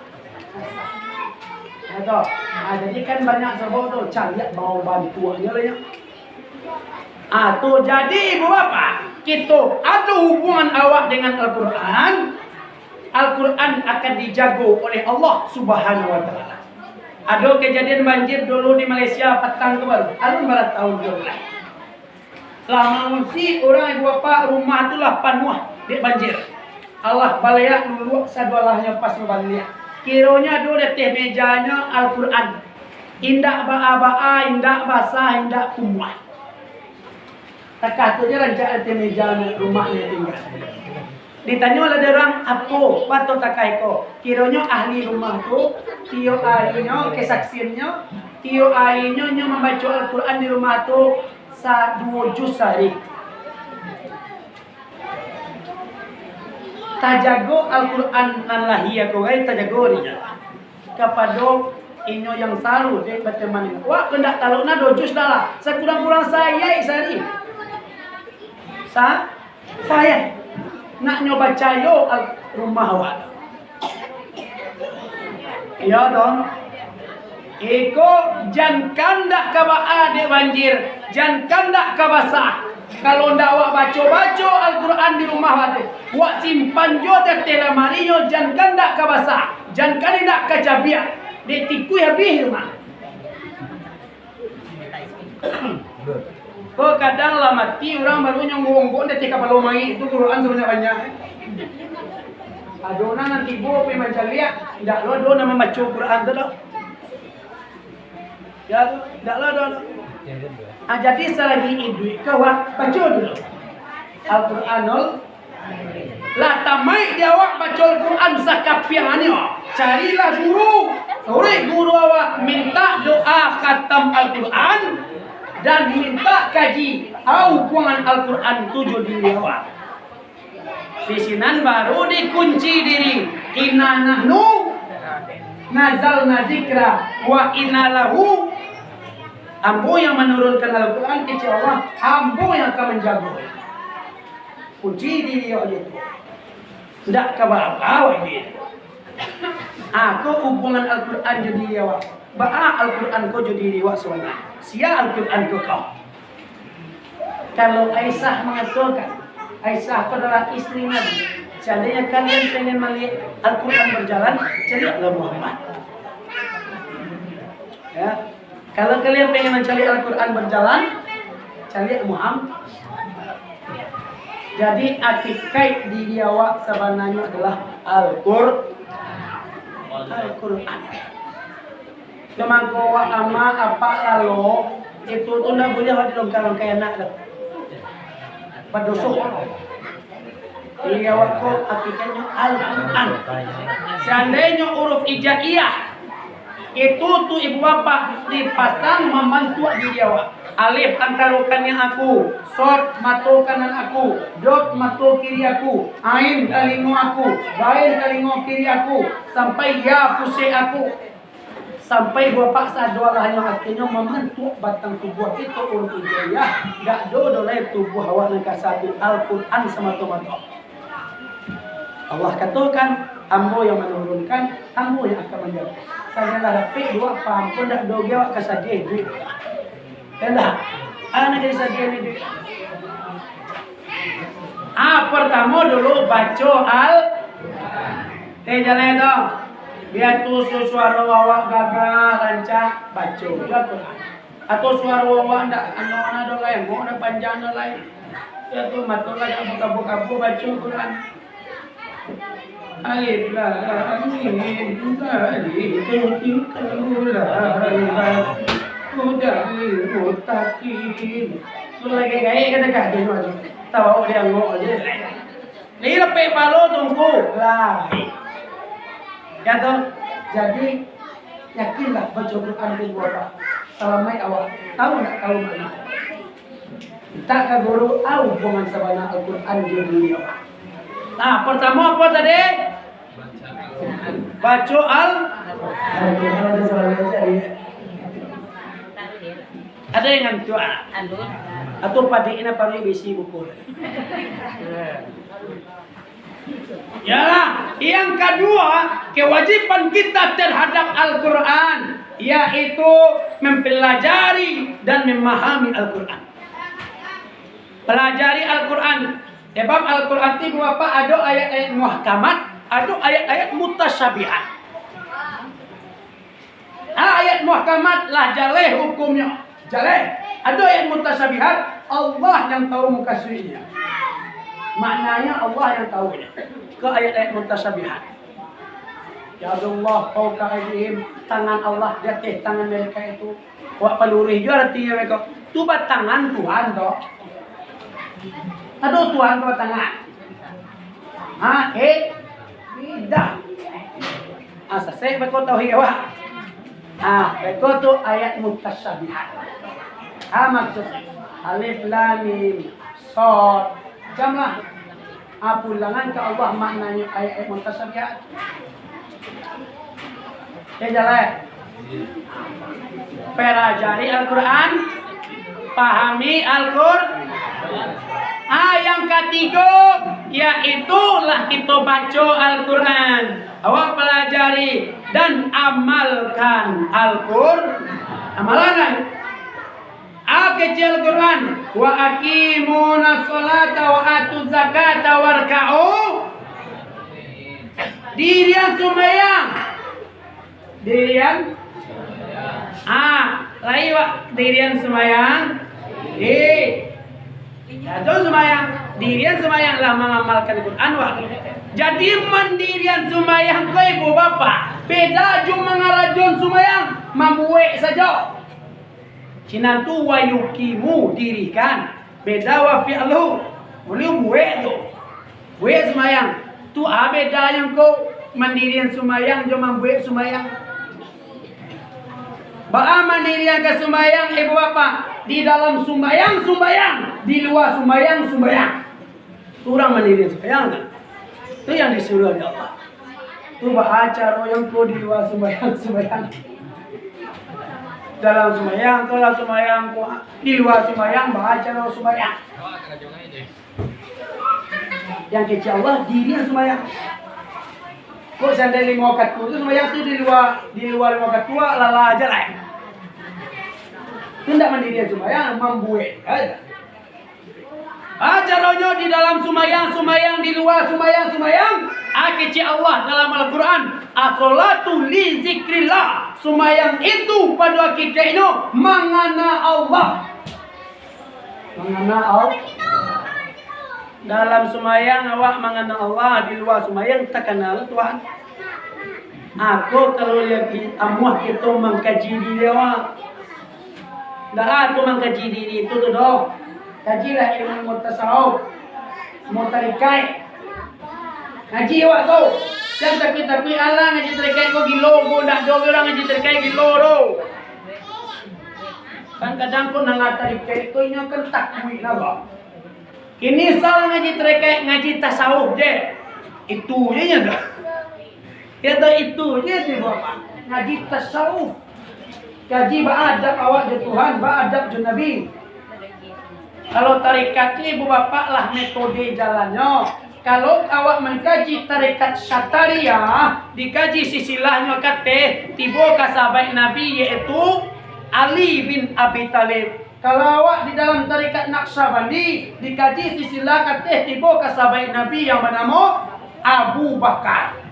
Atau, jadi kan banyak sebab tu cari bawa bantuannya lah ya. Tu jadi ibu bapa, kita ada hubungan awak dengan Al-Quran. Al-Quran akan dijaga oleh Allah Subhanahu Wa Taala. Ada kejadian banjir dulu di Malaysia petang kemarin, alun barat tahun 12. Lama mesti orang ibu bapa rumah itulah penuh di banjir. Allah balayak dulu sadwalahnya pas balik. Kiranya dulu di mejanya Al-Quran. Indak ba'a, indak basah, indak kumah. Takatnya rancak di meja rumahnya tinggal. Ditanya oleh orang apa waktu takai ko. Kiranya ahli rumah tu, tio airnya, kesaksiannya, tio airnya membaca Al-Quran di rumah tu 2 juz sehari. Tajago Al-Quran nan lahia ko ay tajago dia. Kepada inyo yang salu dia berteman. Wah kendak taluk na 2 juz dah lah. Sekurang-kurang saya sehari. Saya nak nyoba cayo rumah awak. Ya dong. Iko jan kandak ka baa de banjir, jan kandak ka basah. Kalau ndak awak baca Al-Quran di rumah awak, wak simpan jo de telamari yo jan kandak ka basah, jan kandak ka jabia. De tiku habis rumah. Kok kadang lah mati orang baru ngomong nanti kapal lomai itu Quran sebanyak banyak. Adona nanti bo pe majalia, tidak lo do nama baca Quran tu dah. Ya tu, tidak lo do. Jadi selagi itu kau baca dulu. Al-Quranul lah tamai dia awak baca Al-Quran sakapiannya. Carilah guru. Sore guru awak minta doa khatam Al-Quran dan minta kaji puangan Al-Quran 7 diri awak. Di sinan baru dikunci diri. Inna nahnu nazalna zikra wa inna lahu. Ambo yang menurunkan Al-Quran kecil Allah, ambo yang akan menjaga. Kunci diri awak itu. Tidak kabar-kabar dia. Aku hubungan Al-Quran jadi awak. Ba'a Al-Quran kau jadi awak sebenarnya. Sia Al-Quran kau. Kalau Aisyah mengatakan, Aisyah adalah istri Nabi. Seandainya kalian pengen melihat Al-Quran berjalan, carilah Muhammad. Ya. Kalau kalian pengen mencari Al-Quran berjalan, cari Muhammad. Jadi akikat diri awak sebenarnya adalah Al-Quran. Cuma kau ama apa lalu itu tu nak boleh ada dalam kayak anak dah. Berdosok. Diri awak kau akikatnya Al-Quran. Seandainya huruf hijaiyah itu tu ibu bapa dipasang membantu diri awak. Alif angkarukannya aku, sod matu kanan aku, dot matu kiri aku, ain kalingo aku, bain kalingo kiri aku, sampai ya pusing aku, sampai dua paksa dua lah yang artinya membentuk batang tubuh itu untuk ya, gak dodolai tubuh awak nangka satu Al-Quran semata-mata. Allah katakan, ambo yang menurunkan, ambo yang akan menjaga. Saya dah dapat dua paham pun dak doge awak kasaje duit. Kendak? Ana dari saja ni. Pertama dulu baca jalan tu. Biar tu suara awak gagah rancak baca Al-Quran. Atau suara awak ndak ana do lain, mau ada panjang do lain. Ya tu matul lah buka-buka baca Quran. Alif lam mim zalika Hudal muttaqin. Sulai gaya kata kata dia tahu dia ngok aja. Ni lepe palo tunggu lah. Ya toh. Jadi yakinlah baca Quran itu apa. Salamai awak tahu tak tahu mana. Tak ke guru tahu hubungan sabana Al-Quran jadi awak. Nah, pertama apa tadi? Baca Ada yang ngantuk atau padiknya paling bisi buku. Yalah, yang kedua kewajiban kita terhadap Al-Quran yaitu mempelajari dan memahami Al-Quran. Pelajari Al-Quran. Sebab Al-Quran itu apa? Ada ayat-ayat muhkamat, ada ayat-ayat mutasyabihat. Ayat muhkamat lah jaleh hukumnya. Jaleh. Ada ayat mutasyabihat, Allah yang tahu muka suinya. Maknanya Allah yang tahu dia. Ke ayat-ayat mutasyabihat. Ya Allah, fauqa aydihim, tangan Allah di atas tangan mereka itu. Wak pelurih juga artinya mereka. Tu tangan Tuhan toh. Aduh Tuhan bawa tangan. Tidak. Selesai mereka tahu ya. Mereka tu ayat mutasyabihat. Maksud alif lam mim shad. Jamlah. Pulangan ke Allah maknanya ayat mutasyabihat. Jalan. Pelajari Al-Quran, pahami Al-Quran. Yang ketiga yaitulah kita baca Al-Quran. Awak pelajari dan amalkan Al-Quran. Amalan kecil Al-Quran. Wa aqimuna sholata wa atuz zakata warka'u. Dirian sembahyang. Dirian dirian sembahyang. Jatuh semayang, dirian semayang lah mengamalkan Quran waktu. Jadi mandirian semayang ke ibu bapak. Beda cuma mengarajun semayang, membuat saja. Cinantu wa yukimu dirikan. Beda wa fi'lu. Boleh buat tu. Buat semayang. Tu beda yang kau mandirian semayang cuma buat semayang. Ba'a mandirian ke semayang ibu bapak. Di dalam sembahyang, di luar sembahyang. Itu orang mandiri sembahyang kan? Itu yang disuruh oleh Allah. Itu baca yang kau di luar sembahyang. Dalam sembahyang, kalau sembahyang kau di luar sembahyang, baca sembahyang. Yang kecil Allah diri yang sembahyang. Kau sandal 5 waktu itu sembahyang itu di luar 5 waktu lala aja lah. Tidak mandirian sembahyang, membuat aja. Caranya di dalam sembahyang, di luar sembahyang. Kecil Allah dalam Al-Quran. As-salatu li zikrillah. Sembahyang itu pada kita ini mengana Allah. Mengana Allah. Dalam sembahyang awak mengana Allah, di luar sembahyang tak kenal Tuhan. Aku kalau lihat amuah kita mengkaji diri awak. Dah aku mengkaji diri itu tu doh. Kajilah ilmu mutasawuf, mutarikai. Ngaji awak tu. Kan tapi Allah ngaji tarikai kau gilo, kau nak jauh orang ngaji tarikai gilo tu. Kan kadang kau nak tarikai tu nya kan takwil lah. Kini sal ngaji tarikai ngaji tasawuf je. Itu je nya dah. Kata itu je tu bapak. Ngaji tasawuf. Kaji ba'adab awak je Tuhan, ba'adab je Nabi. Kalau tarikat ni ibu bapak lah metode jalannya. Kalau awak mengkaji tarikat Syatariah, dikaji sisilahnya kata tiba ka sahabat Nabi yaitu Ali bin Abi Talib. Kalau awak di dalam tarikat Naqsyabandi, dikaji sisilah kata tiba ka sahabat Nabi yang bernama Abu Bakar.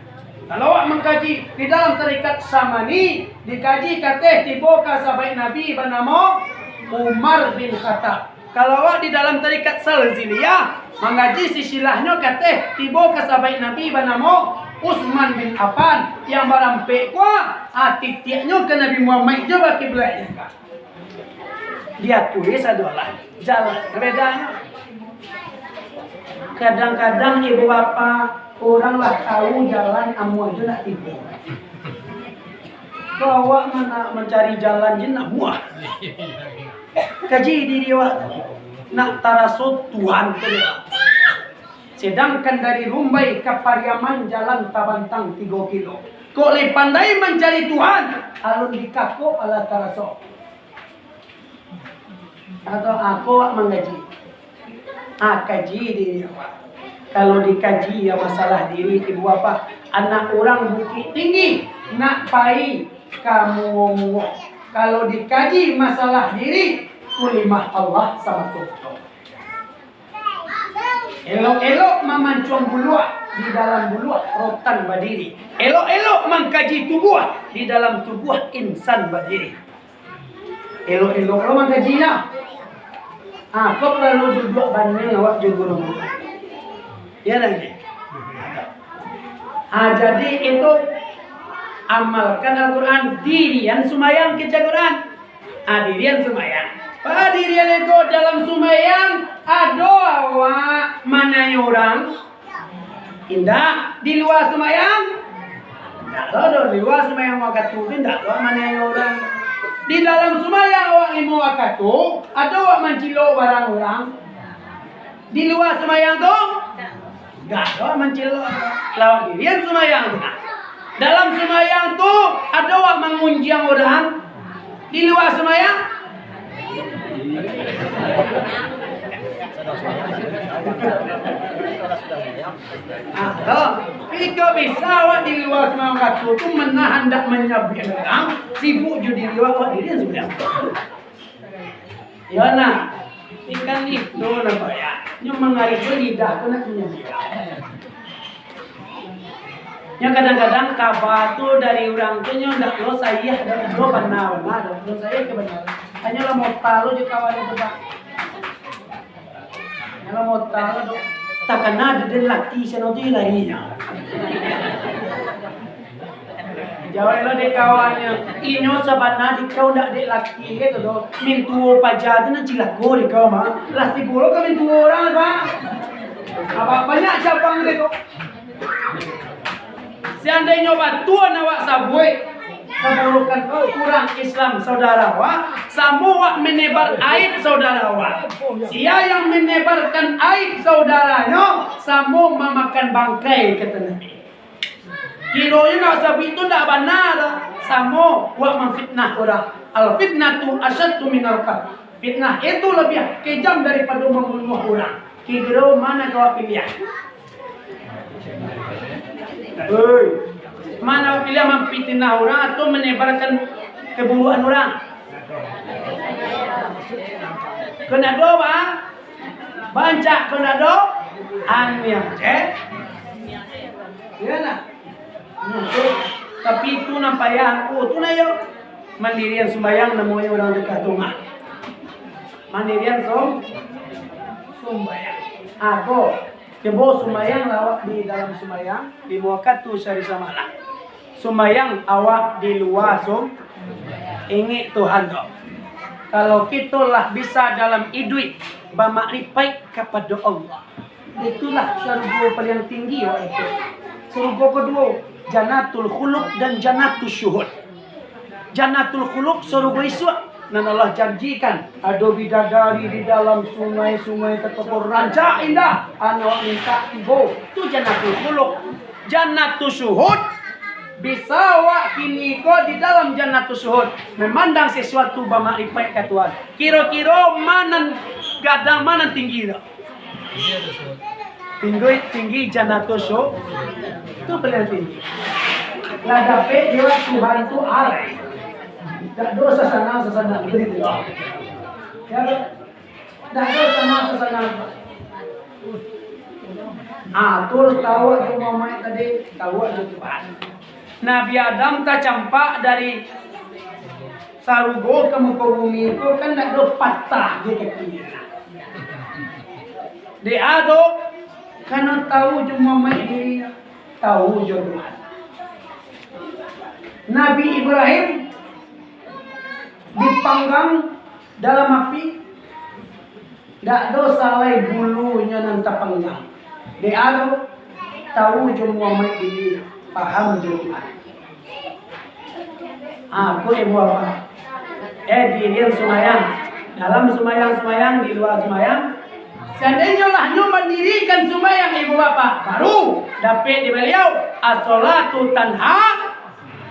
Kalau awak mengkaji di dalam tarikat Samani, dikaji kata tiba ka sahabat Nabi bernama Umar bin Khattab. Kalau awak di dalam tarikat Salziliyah, mengaji sisilahnya kata tiba ka sahabat Nabi bernama Utsman bin Affan yang barampe kuah titiknya ke Nabi Muhammad je baki belajar. Dia tulis adalah jalan bedanya. Kadang-kadang ibu bapa orang lah tahu jalan amu aja nak tipu. Kau awak mana mencari jalan je nak muah. Kaji diri awak nak tarasut Tuhan tu. Sedangkan dari Rumbai ke Pariaman jalan tabantang 3 kilo. Kau le pandai mencari Tuhan, alun dikako ala tarasut. Atau aku menggaji. Kaji diri awak. Kalau dikaji ya masalah diri ibu bapa, anak orang Bukit Tinggi nak pai kamu. Kalau dikaji masalah diri, kulimah Allah sama Tuhan. Elok-elok memancung buluak di dalam buluak rotan berdiri. Elok-elok mengkaji tubuh di dalam tubuh insan berdiri. Elok-elok lo mengkaji lah. Kau perlu duduk banding awak juga guru. Ya lagi. Jadi itu amalkan Al-Quran dirian sumayang kita Quran. Dirian sumayang. Dirian itu dalam sumayang ada awak mana orang. Indah di luar sumayang. Tak ada di luar sumayang waktu itu tak ada mana orang. Di dalam sumayang awak 5 waktu ada awak mencilo barang orang. Di luar sumayang tu tak ada mencilo lawan dirian sumayang tu. Dalam sumayang tu ada awak mengunjang orang. Di luar sumayang Jika bisa awak di luar semua waktu itu menahan tak menyabik orang, sibuk je di luar awak diri sudah. Ya nak, ikan itu nampak ya. Yang mengarik lidah tu nak menyabik. Yang kadang-kadang kabar tu dari orang tu yang tak lo saya dan lo benar-benar dan lo saya kebenaran. Hanya lo mau tahu je kawan itu pak. Kalau mau tahu takkan ada dia laki saya nanti larinya. Jawab lo dek kawannya, inyo sabana di kau ndak dek laki gitu do, mintuo pajak tu nak cilako di kau mah, lasti bolo kau mintuo orang apa? Apa banyak cabang itu. Seandainya batuan awak sabui, keburukan kau kurang Islam saudara awak, samu awak menebar aib saudara awak. Sia yang menebarkan aib saudaranya, samu memakan bangkai kata Nabi. Kironya nak sabi itu tidak benar. Samo buat memfitnah orang. Al fitnatu asyaddu minal qatl. Fitnah itu lebih kejam daripada membunuh orang. Kira mana kau pilih? Hei, mana pilih memfitnah orang atau menebarkan keburukan orang? Kena doa, baca kena doa, anya, ya nak. Tapi itu nampayang tu na yo mandirian sembayang namanya orang dekat rumah. Mandirian sembayang. Ako kebo sembayang awak di dalam sembayang di muakat tu syari samalah. Sembayang awak di luar ingat Tuhan kau. Kalau kita lah bisa dalam hidup bermakrifat kepada Allah. Itulah syurga paling tinggi awak itu. Surga kedua, Jannatul Khuluq dan Jannatul Syuhud. Jannatul Khuluq surga iswa. Dan Allah janjikan ada bidadari di dalam sungai-sungai tertepur rancak indah. Anak minta ibu. Itu Jannatul Khuluq. Jannatul Syuhud. Bisa awak kini kau di dalam Jannatul Syuhud memandang sesuatu bermakrifat ke Tuhan. Kira-kira mana gadang mana tinggi tak? Tinggi Jannatul Syuhud itu paling tinggi. Lah dapat dia Tuhan tu arah. Tak dosa sana begitu. Ya, tak dosa sana. Terus tahu tu mamai tadi tahu tu Tuhan. Nabi Adam tak campak dari sarugo ke muka bumi itu kan tak ada patah di kaki. Dia ada karena tahu cuma mai diri tahu Tuhan. Nabi Ibrahim dipanggang dalam api, tak ada salai bulunya nan terpanggang. Dia ada tahu cuma mai diri paham Tuhan. Aku ibu apa? Dirian semayang, dalam semayang, di luar semayang. Seandainya lah nyo mendirikan sembahyang ibu bapak, baru dapat di beliau as-salatu tanha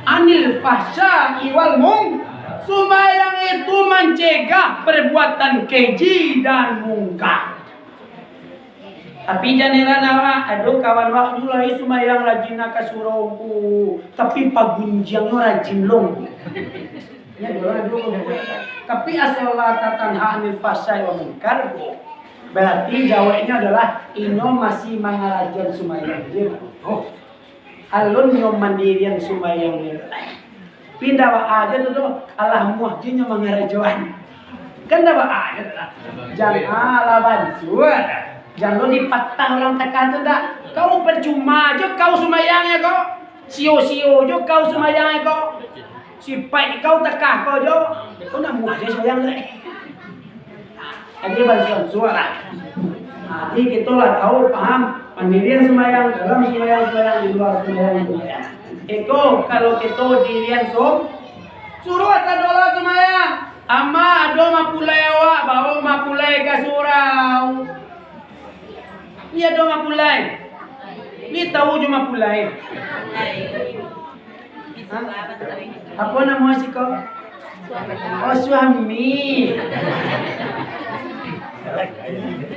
anil fahsya'i wal munkar. Sembahyang itu mencegah perbuatan keji dan mungkar. Tapi jangan awak, aduh kawan awak mulai sembahyang rajin nak suruhku, tapi pagunjangnya rajin long. Ya dulu. Tapi as-salatu tanha anil fahsya'i wal munkar. Berarti jawabnya adalah ino masih mengarajan sumayang je. Alun nyo mandirian sumayang je. Pindah wa aja tu Allah muahjinya mengarajuan. Kan dah wa aja tu. Jangan lawan suat. Jangan dipatang orang tekan tu dah. Kau percuma je kau sumayangnya kau. Sio-sio je kau sumayangnya kau. Sipai kau tekah kau je. Kau nak muah je sumayang le. Jadi bantuan suara. Jadi kita lah tahu paham pendirian sembahyang, dalam sembahyang, di luar sembahyang. Eko kalau kita dirian suruh sadola sembahyang. Ama ado mapulai awak, bawa mapulai ke surau. Ni ado mapulai. Ni tahu cuma mapulai. Apa nama si kau? Oh suami.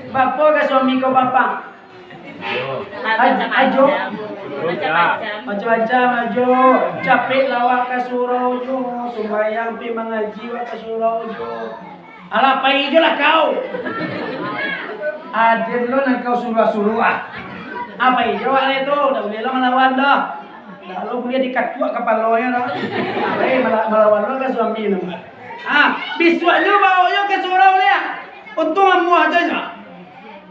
Bapak ke suami kau bapak? Ajo. Macam-macam ajo. Capek lawak ke surau jo. Sembayang pi mengaji wak ke surau jo. Alah pai je lah kau. Aden lo nak kau suruh-suruh ah. Apa itu wak itu? Dah boleh lah melawan dah. Dah lo boleh dikatua kepala ya dah. Melawan lo ke suami nama. Biswaknya bawa yo ke surau dia. Untung amu aja nya.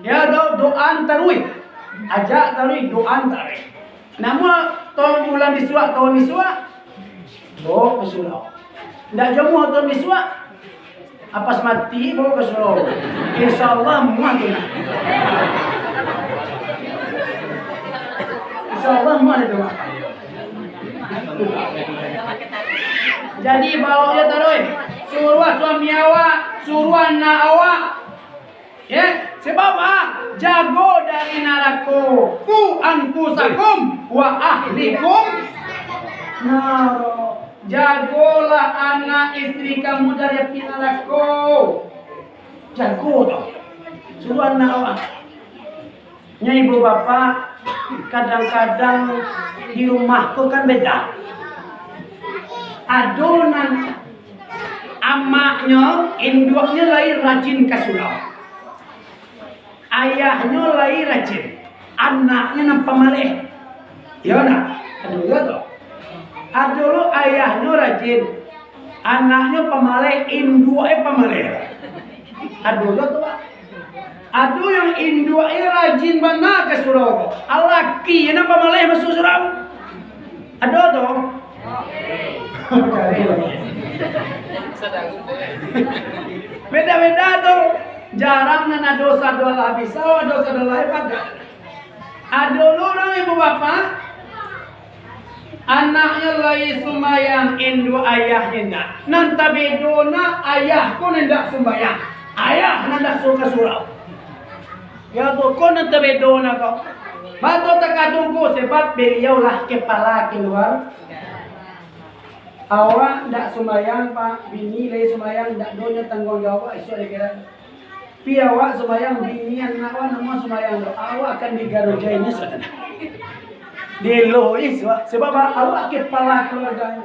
Ya doa tarwih. Ajak tarwih doa tarwih. Nama tahun bulan miswak tahun miswak. Bawa ke surau. Ndak jemu tahun miswak. Apa mati bawa ke surau. Insyaallah muat tu. Insyaallah muat itu. Jadi bawa dia tarwih. Suruh suami awak, suruh anak awak. Ya, sebab jago dari neraka. Ku anfusakum wa ahlikum nar. Jagolah anak istri kamu dari api neraka. Jago toh. Suruh anak awak. Nyai ibu bapak kadang-kadang di rumahku kan beda. Adonan amaknya, induknya lahir rajin ke surau. Ayahnya lahir rajin. Anaknya nampak malih. Ya nak? Aduh ya toh. Aduh ayahnya rajin. Anaknya pemalih, induknya pemalih. Aduh ya toh. Aduh yang induknya rajin mana ke surau. Alaki yang pemalih masuk surau. Aduh toh. Beda-beda tuh. Jarang nana dosa doa habis, dosa doa hebat. Ada orang ibu bapak, anaknya lagi sembahyang, indu ayahnya ndak. Nanti bedona ayah pun ndak sembahyang, ayah ndak suka surau. Ya tu kau nanti bedona kau. Batu tak tunggu sebab beliau lah kepala keluar. Awak ndak sembahyang pak, bini lagi sembahyang ndak donya tanggung jawab esok dikira. Pi awak sembahyang bini anak awak nama sembahyang awak akan digarujainya saudara. Dilois sebab awak kepala keluarga.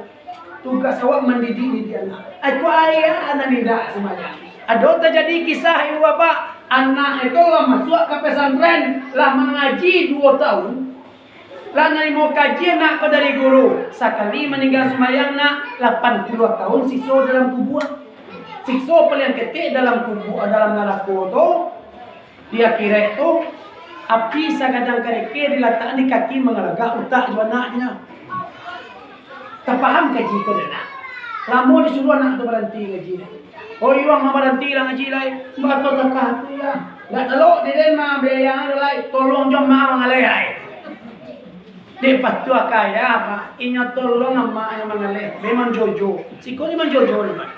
Tugas awak mendidik anak. Aku ayah anak tidak sembahyang. Ada terjadi kisah ibu bapak anak itu lah masuk ke pesantren lah mengaji 2 tahun. Lah mau kaji nak ke dari guru. Sekali meninggal sembahyang nak 80 tahun siksa dalam kubur. Siksa paling ketik dalam kubur dalam neraka tu. Dia kira itu api sakadang kereke diletakkan di kaki mengelegak utak anaknya. Tak faham kaji ke nak. Lama disuruh anak tu berhenti ngaji. Oh iya mau berhenti lah ngaji lai. Mbak tu tak tu ya. Enggak telok dia mah biaya lai tolong jemaah mengalai. Dia patu kaya apa? Inyo tolong amma yang mengalih. Memang jojo. Siko ni menjojo ni pak.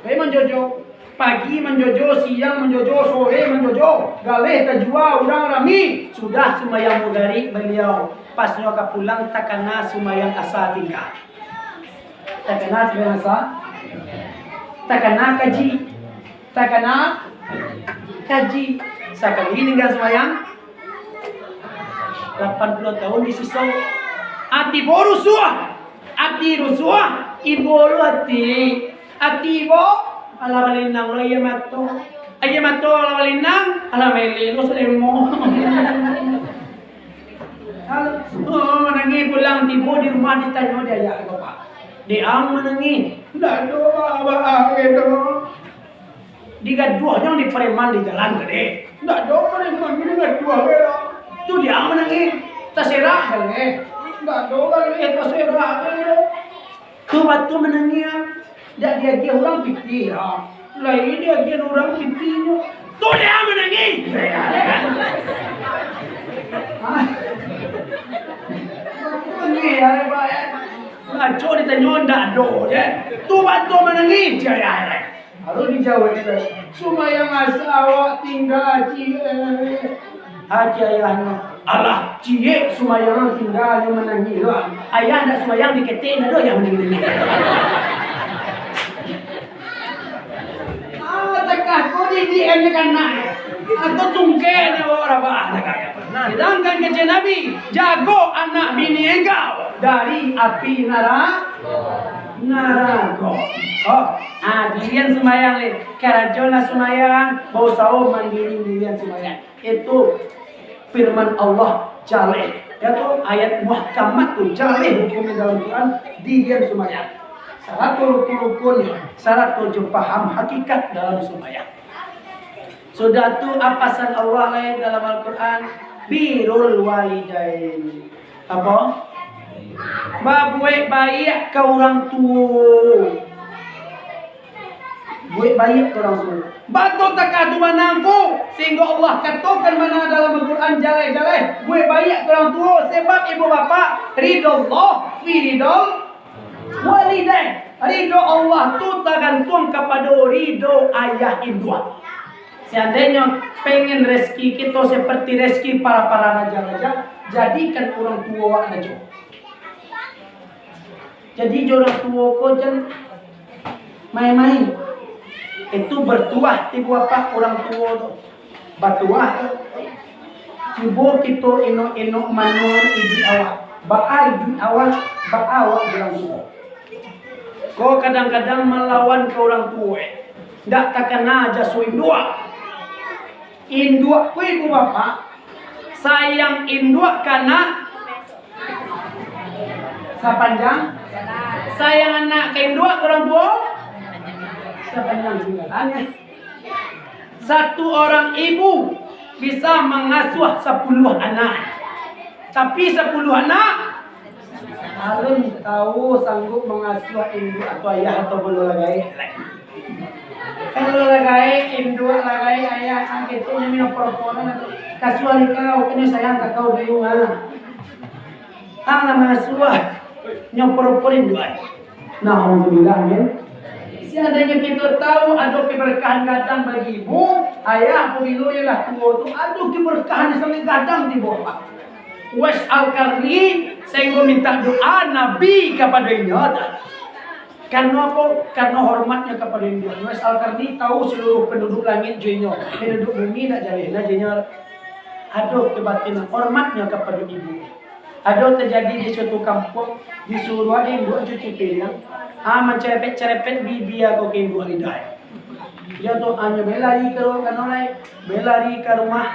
Memang jojo. Pagi menjojo, siang menjojo, sore menjojo. Galih terjual orang rami. Sudah sembahyang mudari beliau. Pas nyoka pulang takana sembahyang asa tinggal. Takana sembahyang asa. Takana kaji. Takana kaji. Sekali tinggal sembahyang 80 tahun di sisau. Ati boru suah. Ati rusuah. Ibolu ati. Ati bo. Ala balinang lo iya mato. Iya mato ala balinang. Ala melino sa lemo. Oh menangi pulang tibo di rumah ditanya dia ya bapak. Dia menangi. Ndak do bapak gitu. Digaduh yang di preman di jalan gede. Ndak do preman ini gaduh bela. Tu dia menangi terserah kan enggak doang terserah kan tu batu menangi dak dia orang pikir lain dia orang pikir tu dia menangi menangi ya pak ngaco ditanya ndak do ya tu batu menangi dia harus dijawab itu cuma yang asal tinggal haji ayahnya Allah cie sumayang tinggal yang menangi lo ayah nak sumayang diketik nak do yang menangi tekah kau di ni kan nak atau tungke ni orang bah sedangkan kece Nabi jago anak bini engkau dari api neraka. Oh, dirian sumayang le kerajaan sumayang bau sawo mandiri dirian sumayang itu firman Allah jaleh. Itu ayat muhkamat tu jaleh hukumnya dalam Quran dirian sumayang. Syarat rukun, syarat tujuh paham hakikat dalam sumayang. Sudah tu apasan Allah lain dalam Al-Quran, birrul walidain. Apa? Buat baik ke orang tua. Buat baik ke orang tua. Batuk tak kadu manangku sehingga Allah katakan mana dalam Al-Quran jalai-jalai buat baik ke orang tua sebab ibu bapa ridho Allah fi ridho walidain. Ridho Allah tu tergantung kepada ridho ayah ibu. Seandainya pengen rezeki kita seperti rezeki para raja-raja, jadikan orang tua raja. Jadi orang tua kau jangan main-main. Itu bertuah ibu bapa orang tua tu. Bertuah tu. Cuba kita ino manual ibu awak. Ibu awak, awak orang tua. Kau kadang-kadang melawan ke orang tua. Tak terkena aja su indua. Indua ku ibu bapa. Sayang indua karena sepanjang. Sayang anak ke indua ke orang tua. Sepanjang tinggalannya. Satu orang ibu bisa mengasuh 10 anak. Tapi 10 anak harus tahu sanggup mengasuh ibu atau ayah atau belum lagi. Kalau lagi ibu lagi ayah angkat itu minum perempuan kasuh kau kena sayang kau di rumah. Ang mengasuh nyom perempuan dua. Nah, alhamdulillah amin. Seandainya kita tahu ada keberkahan gadang bagi ibu, ayah pemilu ialah tua itu, ada keberkahan sampai gadang di bawah. Wes Al-Qarni sehingga minta doa Nabi kepadanya. Karena apa? Karena hormatnya kepada ibu. Wes Al-Qarni tahu seluruh penduduk langit jinya, penduduk bumi tak jadi, jinya ada kebatinan hormatnya kepada ibu. Ada terjadi di suatu kampung disuruh ada ibu cuci piring. Mencerepet-cerepet bibi aku ke ibu hidayah. Dia tu hanya belari ke kanolai, belari ke rumah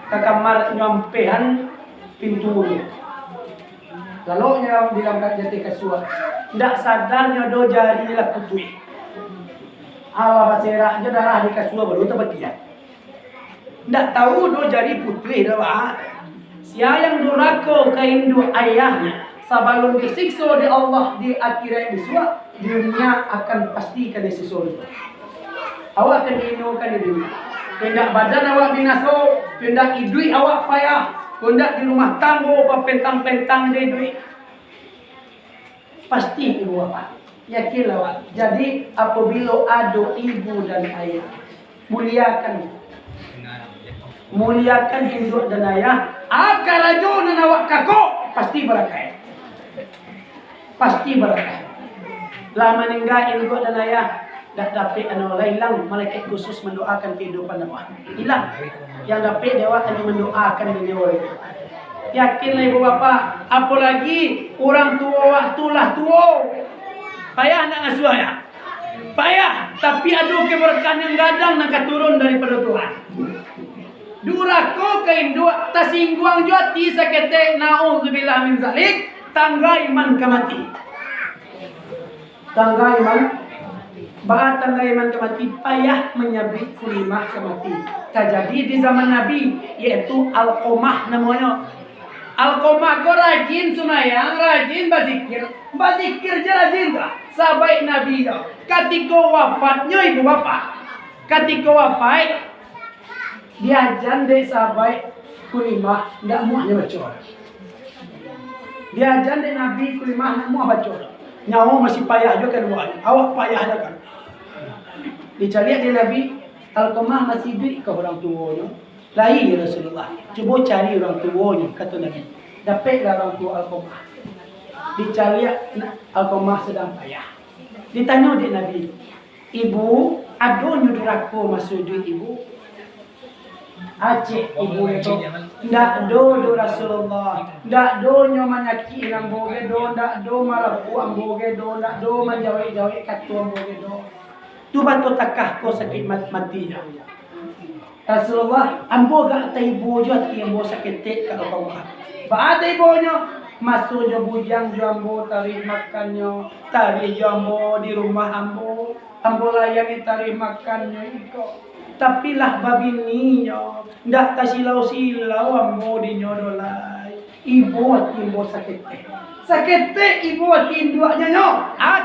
ke kamar nyampehan pintu dia. Lalu dia bilang kat jati kasuah, tidak sadarnya do jari lah putui. Allah baserak je darah di kasuah baru terbagian. Tidak tahu do jari putui dah. Siapa yang duraka ke induk ayahnya sebelum disiksa di Allah di akhirat di dunia akan pasti kena siksa. Awak akan diinukan di dunia. Tidak badan awak binasa, tidak idui awak payah, tidak di rumah tangga pentang-pentang jadi duit. Pasti ibu bapa. Yakin awak. Jadi apabila ada ibu dan ayah, muliakan induk dan ayah. Agar rajunan awak kakok pasti berkah. Pasti berkah. Lah meninggal induk dan ayah dah dapat hilang malaikat khusus mendoakan kehidupan awak. Hilang. Yang dapat dewa hanya mendoakan dewa itu. Yakinlah ibu bapa, apalagi orang tua waktulah tua. Payah nak ngasuh ayah. Payah, tapi ada keberkahan yang gadang nak turun daripada Tuhan. Durako ke induk tasingguang jati sakete naudzubillah min zalik tangga iman kemati. Tangga iman bahas tangga iman kemati payah menyabit kulimah kemati. Terjadi di zaman Nabi yaitu Al-Qomah namanya. Al-Qomah ko rajin sunayang, rajin bazikir. Bazikir je rajin tak? Sahabat Nabi dah. Ketika wafatnya ibu bapa. Ketika wafat dia jandai sahabat kulimah tidak muahnya baca. Dia jandai Nabi kulimah tidak muah baca. Nyawa masih payah juga kan buahnya. Awak payah dah kan. Dicari dia Nabi Al-Qomah masih duit ke orang tuanya. Lain ya Rasulullah. Cuba cari orang tuanya kata Nabi. Dapatlah orang tua Al-Qomah. Dicari Al-Qomah sedang payah. Ditanya dia Nabi, ibu ada nyudurako masuk duit ibu? Aceh ibu itu ndak do Rasulullah ndak do nyomanyaki nang boge do ndak do malaku amboge do ndak do manjawi-jawi katu amboge do tu batu takah ko sakit mati Rasulullah ambo ga ta ibu jo ti ambo sakit ka Allah ba ta ibunya masuk jo bujang jo ambo tari makannya tari jo ambo di rumah ambo layani tari makannya iko Tapi lah babininya ndak kasilau-silau ambo dinyodolai. Ibu timbo sakete ibu tinduaknya nyo.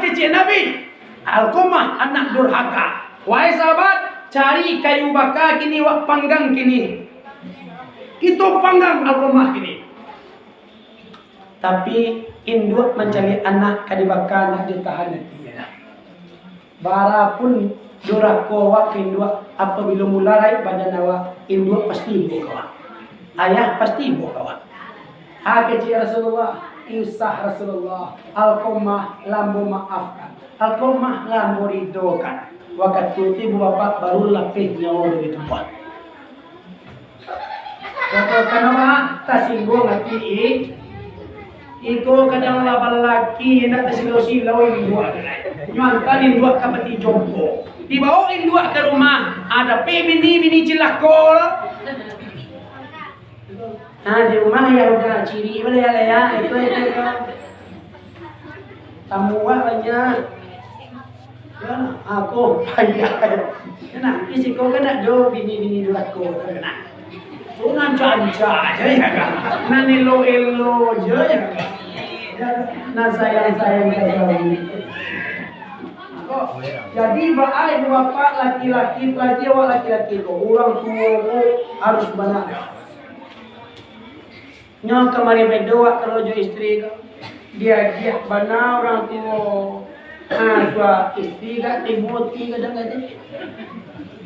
Kecil Nabi Alkomah anak durhaka. Wahai sahabat, cari kayu bakar kini wak panggang kini. Itu panggang Alkomah kini. Tapi induk mencari anak kadibakar nak ditahan hatinya. Bara pun durako wak induk apabila mulai badan awak induk pasti ibu kawan. Ayah pasti ibu kawan. Kecil Rasulullah, Isah Rasulullah, Alkomah lambo maafkan, Alkomah lambo ridokan. Waktu itu ibu bapak baru lapih nyawa dari tempat. Kata kenapa tasinggung hati iko kadang laban laki nak tersilau-silau indua. Nyangkan indua kapati jompo. Dibawa indua ke rumah, ada bini cilakol. Di rumah ya udah ciri boleh ya itu. Tamu banyak. Ya, aku payah. Nah, isi kau kan nak do bini durako nah. Tunan canca aja ya kan. Nah elo aja ya kan. Nah sayang jadi baik bapak laki-laki lagi awak laki-laki orang tua harus benar. Nyong kemarin berdoa kalau jo istri dia benar orang tua. Sua istri kan timoti kadang-kadang.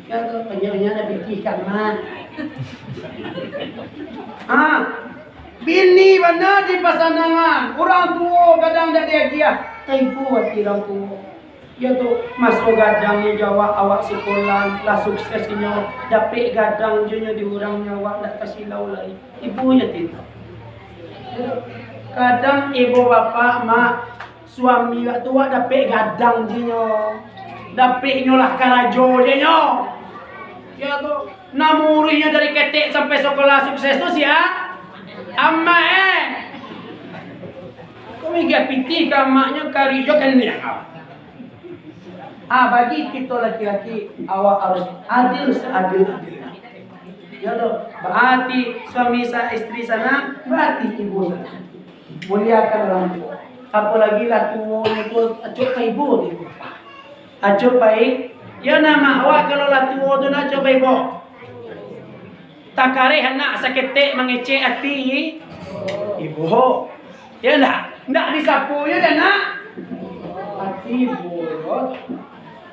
Ya penyanya ada pikirkan mah. Bini benar di pasangan. Orang tua kadang ada dia. Taipu hati orang tua. Ya tu masuk gadangnya Jawa awak sekolah lah suksesnya dapat gadang je di orangnya awak dak kasih lau lagi. Ibunya tidak. Kadang ibu bapak mak suami tua dapat gadang je nyo. Dapat nyolah karajo je nyo. Ya tu namurinya dari ketek sampai sekolah sukses tu sia. Amma kau mega piti kamaknya karijo kan ni bagi kita laki-laki awak harus adil seadil-adilnya. Ya toh, berarti suami istri sana, berarti ibu sana. Muliakan orang tua. Apalagi lah tua itu acuk pa ibu tu. Acuk baik. Ya nama awak kalau lah tua tu nak acuk ibu. Takare anak sakete mengecek hati ibu. Ya ndak disapu ya nak. Hati ibu.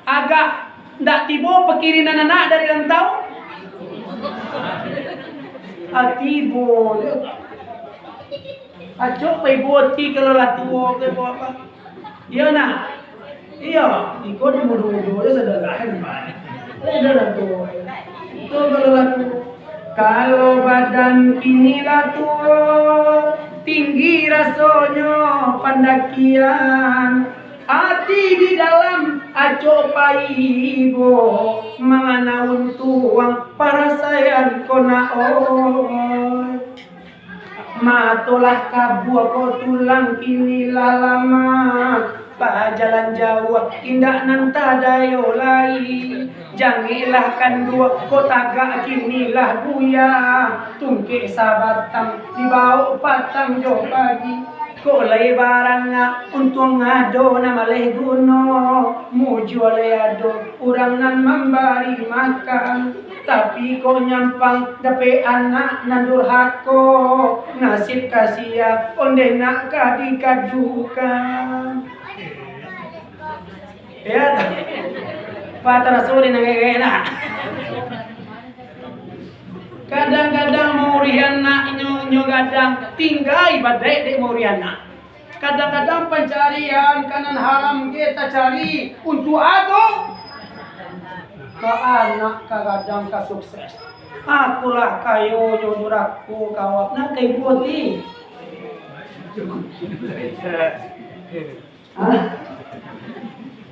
Agak ndak tibo pekirinan anak dari rantau. Tibo. Acok pa ibu ti kalau latuo ke apa? Iya nak. Iya, iko di mudu-mudu ya saudara saudara tu. Itu kalau latuo. Kalau badan kini latuo, tinggi rasanya pandakian. Hati di dalam aco paibo manganaun tuang para sayan kona matolah kabu ko tulang kini lalama pa jalan jauh indah nanta dayo lai jangilah kan dua kota gak kinilah buya tungke sabatang dibawa patang jo pagi ko lebaran nga untung ngado na malay guno mujo leado urang nan membari makan tapi ko nyampang dape anak nandurhako nasib kasia onde nak kadikadukan ya patara sore nangegena kadang-kadang mauriana nyo gadang tinggai badai dek mauriana. Kadang-kadang pencarian kanan haram kita cari untuk ado ke anak kadang ka sukses. Akulah kayo joduraku kawat na kay putih.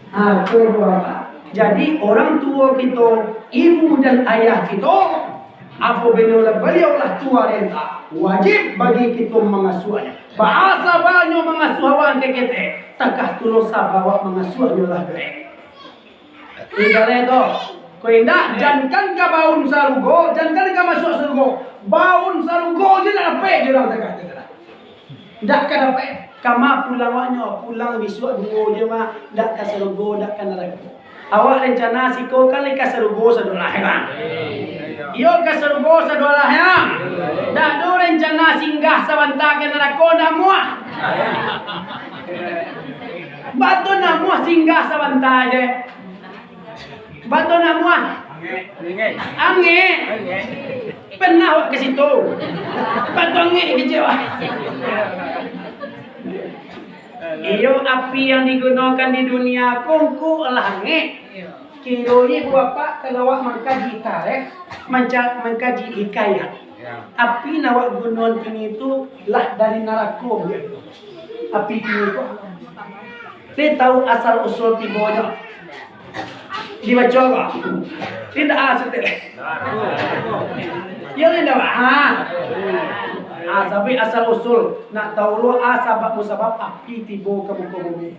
Aku bapak. Jadi orang tua kita, ibu dan ayah kita apabila beliaulah tua renta, wajib bagi kita mengasuhnya. Bahasa banyak mengasuh awan kita, takah tulosa bawa mengasuhnya lah dek. Tidak itu, Kau indah, jangan ka baun sarugo, jangan ka masuk sarugo. Baun sarugo je nak dapat je orang tengah. Dak ka dapat. Kama pulang waknya, pulang besok dua je mah, dak ka sarugo, dak ka neraka. Awak rencana siko kali ka sarugo sadolah ya. Iyo ka sarugo sadolah ya. Dak do rencana singgah sabanta ka neraka dak muah. Batu nak muah singgah sabanta je. Batu nak muah. Angin. Pernah awak ke situ. Batu angin kecewa. Iyo api yang digunakan di dunia kungku langit. Kiro ni bapak kalau awak mengkaji tarikh, mengkaji hikayat. Api nawak gunakan kini itu lah dari neraka. Api kini itu. Dia tahu asal usul tibanya. Dibaca apa? Tidak asal tidak. Ya tidak tapi asal usul nak tahu lo sebab musabab api tiba ke muka bumi.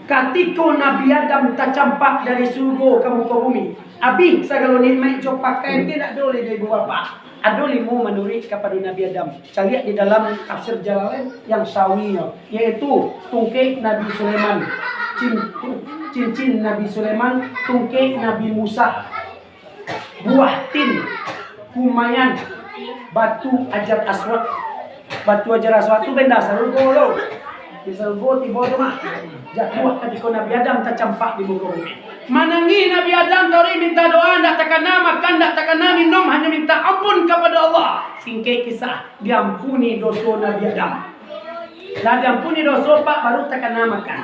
Ketika Nabi Adam tercampak dari surga ke muka bumi, abi segala nikmat jo pakai tidak boleh dari bapa. Ada lima menurut kepada Nabi Adam. Cari di dalam tafsir Jalalain yang syawinya, yaitu tungkik Nabi Sulaiman, cincin Nabi Sulaiman, tungkik Nabi Musa, buah tin, kumayan, batu ajar aswad. Batu ajar aswad itu benda sargo lo. Di sargo tiba tu mah. Jatuh ketika Nabi Adam tercampak di muka bumi. Manangi Nabi Adam dari minta doa, tak takana makan, tak takana minum, hanya minta ampun kepada Allah. Singkai kisah, diampuni dosa Nabi Adam. Dah diampuni dosa pak baru takana makan.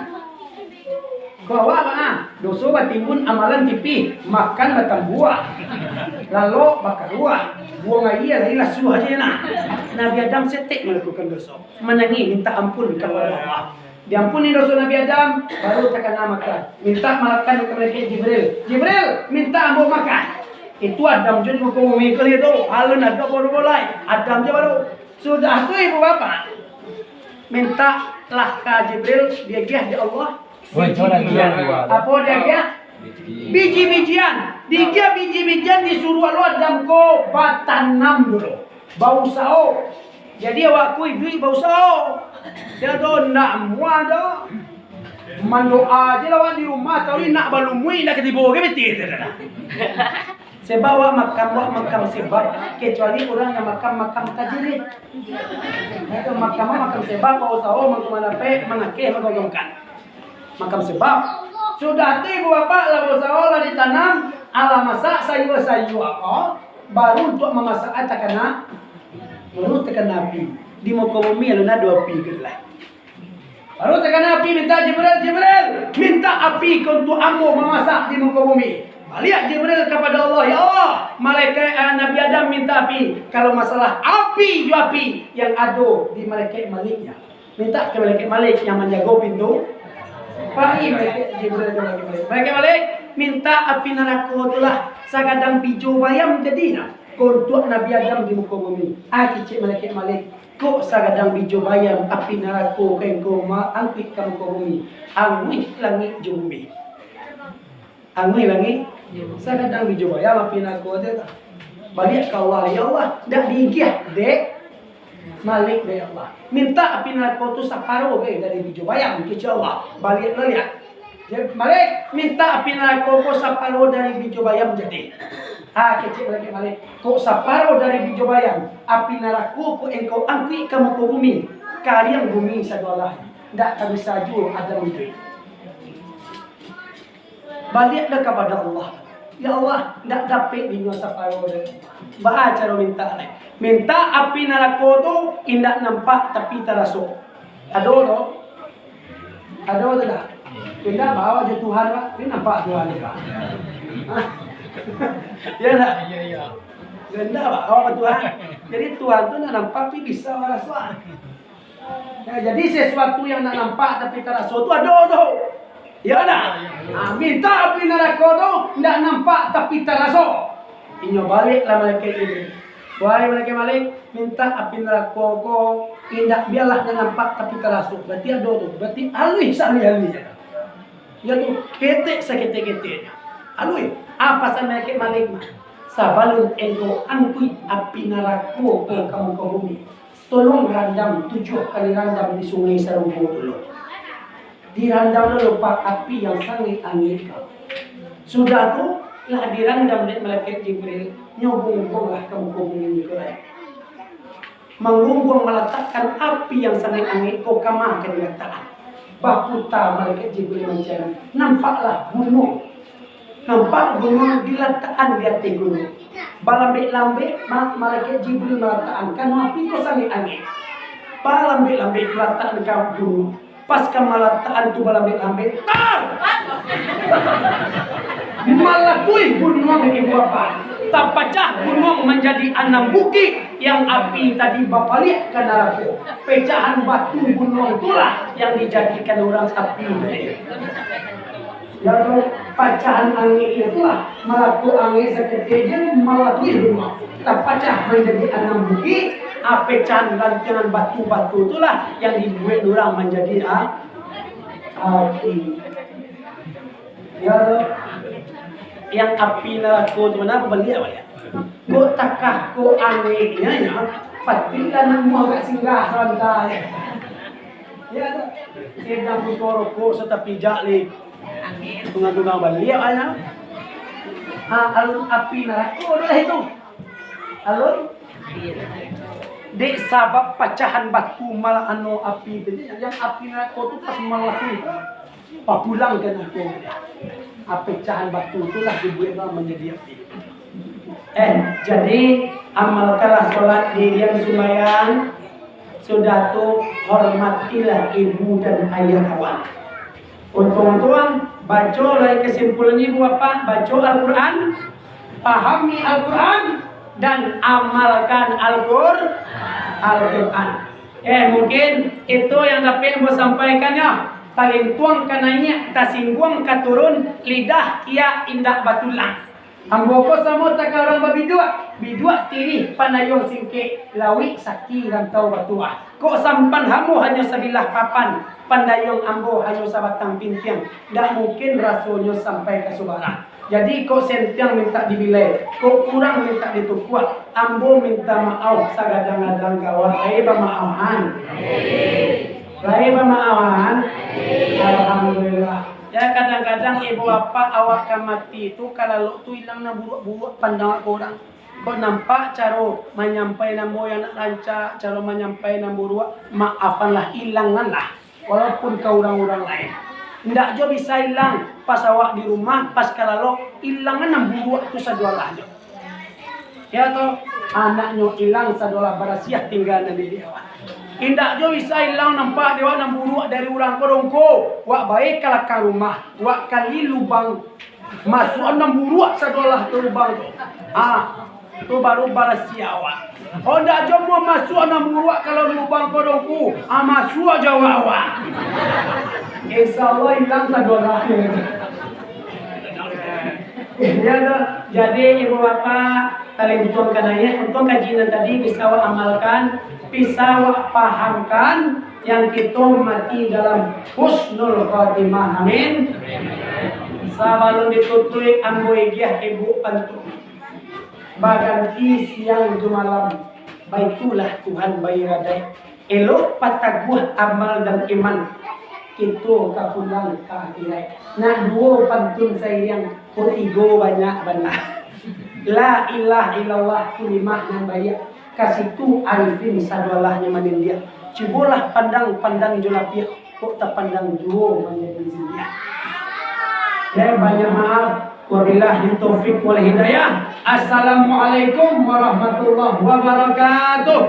Kau apa dosa batimbun amalan tipi, makan batang buah. Lalu bakar buah. Buang air lah suah aja nak. Nabi Adam setek melakukan dosa. Menangi minta ampun kepada Allah. Diampuni dosa Nabi Adam, baru takkan makan. Minta makan kepada Jibril. Jibril, minta ambo makan. Itu Adam jadi muka bumi kali itu. Alun ada boleh. Adam je baru. Sudah tu ibu bapa. Minta lah ke Jibril, dia giah di Allah. Apa dia giah? Biji-bijian. Dia biji-bijian disuruh Allah Adam ko batanam dulu. Bau sao. Jadi awak kui duit bau sao. Dia tu nak muat dah. Mandoa je lawan di rumah tahu ni nak balumui nak ketibu ke betul dah. Sebab awak makam sebab kecuali orang yang makam kajirit. Itu makam sebab bau sao makam mana pe mangake makan. Makam sebab sudah tu ibu bapak lah bau sao lah ditanam ala masak sayur-sayur apa baru untuk memasak takana baru takana api di muka bumi lalu nak dua api ke lah. Baru takana api minta Jibril minta api untuk ambo memasak di muka bumi. Balik Jibril kepada Allah, ya Allah, malaikat Nabi Adam minta api. Kalau masalah api yang ada di malaikat maliknya. Minta ke malaikat malik yang menjaga pintu. Pagi malaikat Jibril ke malaikat malik minta api neraka itulah sagadang biju bayam jadinya untuk Nabi Adam di muka bumi. Kecik malaikat malik kok sagadang biju bayam api neraka kengko ma angkit ke muka bumi. Angwih langit bumi. Angwih langit sagadang biju bayam api neraka dia. Balik ke Allah, ya Allah, dak digiah dek Malik dari Allah. Minta api neraka tu separuh dari biju bayam ke Allah. Balik lo lihat. Malik minta api neraka ku separuh dari biju bayam jadi. Kecil lagi Malik. Kok separuh dari biju bayam. Api neraka ku engkau angkut ke muka bumi. Kalian bumi sadolah. Tak bisa jual ada itu. Baliklah kepada Allah. Ya Allah, tak dapat dinyo separuh dari Allah. Baca cara minta ni. Minta api neraka tu indak nampak tapi terasuk. Ada tak? Ada tak? Kita bawa je Tuhan pak, ni nampak Tuhan ni pak. Ya tak? Ya. Ganda pak, bawa Tuhan. Jadi Tuhan tu nak nampak tapi bisa merasa. Ya, jadi sesuatu yang nak nampak tapi terasuk tu ada tu. Ya tak? Minta api neraka tu indak nampak tapi terasuk. Inyo baliklah malaikat ini. Wahai malaikat Malik, minta api neraka ko indak biarlah nampak tapi terasuk. Berarti ada tu. Berarti alih sali. Ya tu ketek seketek-keteknya. Alui, apa sana ke maling mah? Sabalun ego angkui api neraka ke kamu ke bumi. Tolong randam 7 kali randam di sungai Sarumpo dulu. Dirandam dulu pak api yang sangat angin. Sudah tu lah dirandam oleh malaikat Jibril. Nyobong-bonglah kamu ke bumi ini. Mengunggung meletakkan api yang sangat angin kau kamah ke diletakkan. Baputa malaikat Jibril mencari. Nampaklah gunung. Nampak gunung diletakkan di atas gunung. Balambik-lambik malaikat Jibril meletakkan. Kan api kau sangat angin. Balambik-lambik meletakkan ke gunung. Pas ke meletakkan tu balambik-lambik. Tar! Malakui gunung ibu apa? Tak pecah gunung menjadi 6 bukit yang api tadi bapalik ke neraka. Pecahan batu gunung itulah yang dijadikan orang api. Lalu pecahan angin itulah melaku angin seketika melalui gunung. Tak pecah menjadi 6 bukit. Pecahan lantaran batu-batu itulah yang dibuat orang menjadi api. Lalu yang api neraka tu mana beli apa ya? Ko takah ko anehnya ya, patilah nang agak singgah rantai. Ya, sedang putoro ko sa tapijak li. Tunga-tunga beli aja. Alun api neraka dah itu. Alun dek sabab pecahan batu malah api tu. Yang api neraka tu pas malah papulang kan aku. Pecahan batu itulah dibuat menjadi api. Jadi amalkanlah sholat dirian sembahyang. Sudah tu hormatilah ibu dan ayah kawan. Untung-untung baca lagi kesimpulan ibu apa? Baca Al-Quran, pahami Al-Quran dan amalkan Al-Quran. Mungkin itu yang dapat ibu sampaikannya. Paling tuang kananya tasingguang katurun lidah kia indak batulang. Ambo ko samo takarang babidua bidua tiri panayong singke lawi sakti rantau batua. Ko sampan hamu hanya sebilah papan pandayong ambo hanya sabatang pintiang. Ndak mungkin rasulnya sampai ke subara. Jadi kok sentiang minta dibilai, kok kurang minta ditukuat. Ambo minta maaf sagadang-gadang gawat aiba maahan. Baik pemahaman, alhamdulillah. Ya kadang-kadang ibu bapak awak mati itu kalau tu hilang na buruk-buruk pandang orang. Kau nampak cara menyampaikan namo yang nak rancak, cara menyampaikan namo buruk, maafanlah hilanganlah. Walaupun kau orang-orang lain. Ndak jo bisa hilang pas awak di rumah, pas kalau hilangan namo buruk tu sadualah jo. Ya toh anaknya hilang sadualah barasiah tinggal di awak. Indak jo bisa hilang nampak dewa nang buruk dari orang korongko. Wak baik kalau ke rumah, wak kali lubang masuk nang buruk sadolah tu lubang tu. Tu baru barasiawa. Oh ndak jo mau masuk nang buruk kalau lubang korongko. Masuk aja wak. Insyaallah hilang sadolah. Ya dah. Jadi ibu bapak kalian untung kananya, untung kajian tadi bisa amalkan. Bisa pahamkan yang kita mati dalam husnul khatimah. Amin. Sabalun ditutui ambo igiah ibu pantu. Baganti siang jumalam. Baitulah Tuhan bayradai. Elok pataguh amal dan iman. Itu kapulang ke akhirat. Nak dua pantun sayang kutigo banyak. La ilaha illallah kulimah yang banyak. Kasih tu arifin sadwalahnya manin dia. Cibolah pandang julapia. Kok tak pandang juo menjadi dia. Ya banyak maaf. Wabillahi taufiq wal hidayah. Assalamualaikum warahmatullahi wabarakatuh.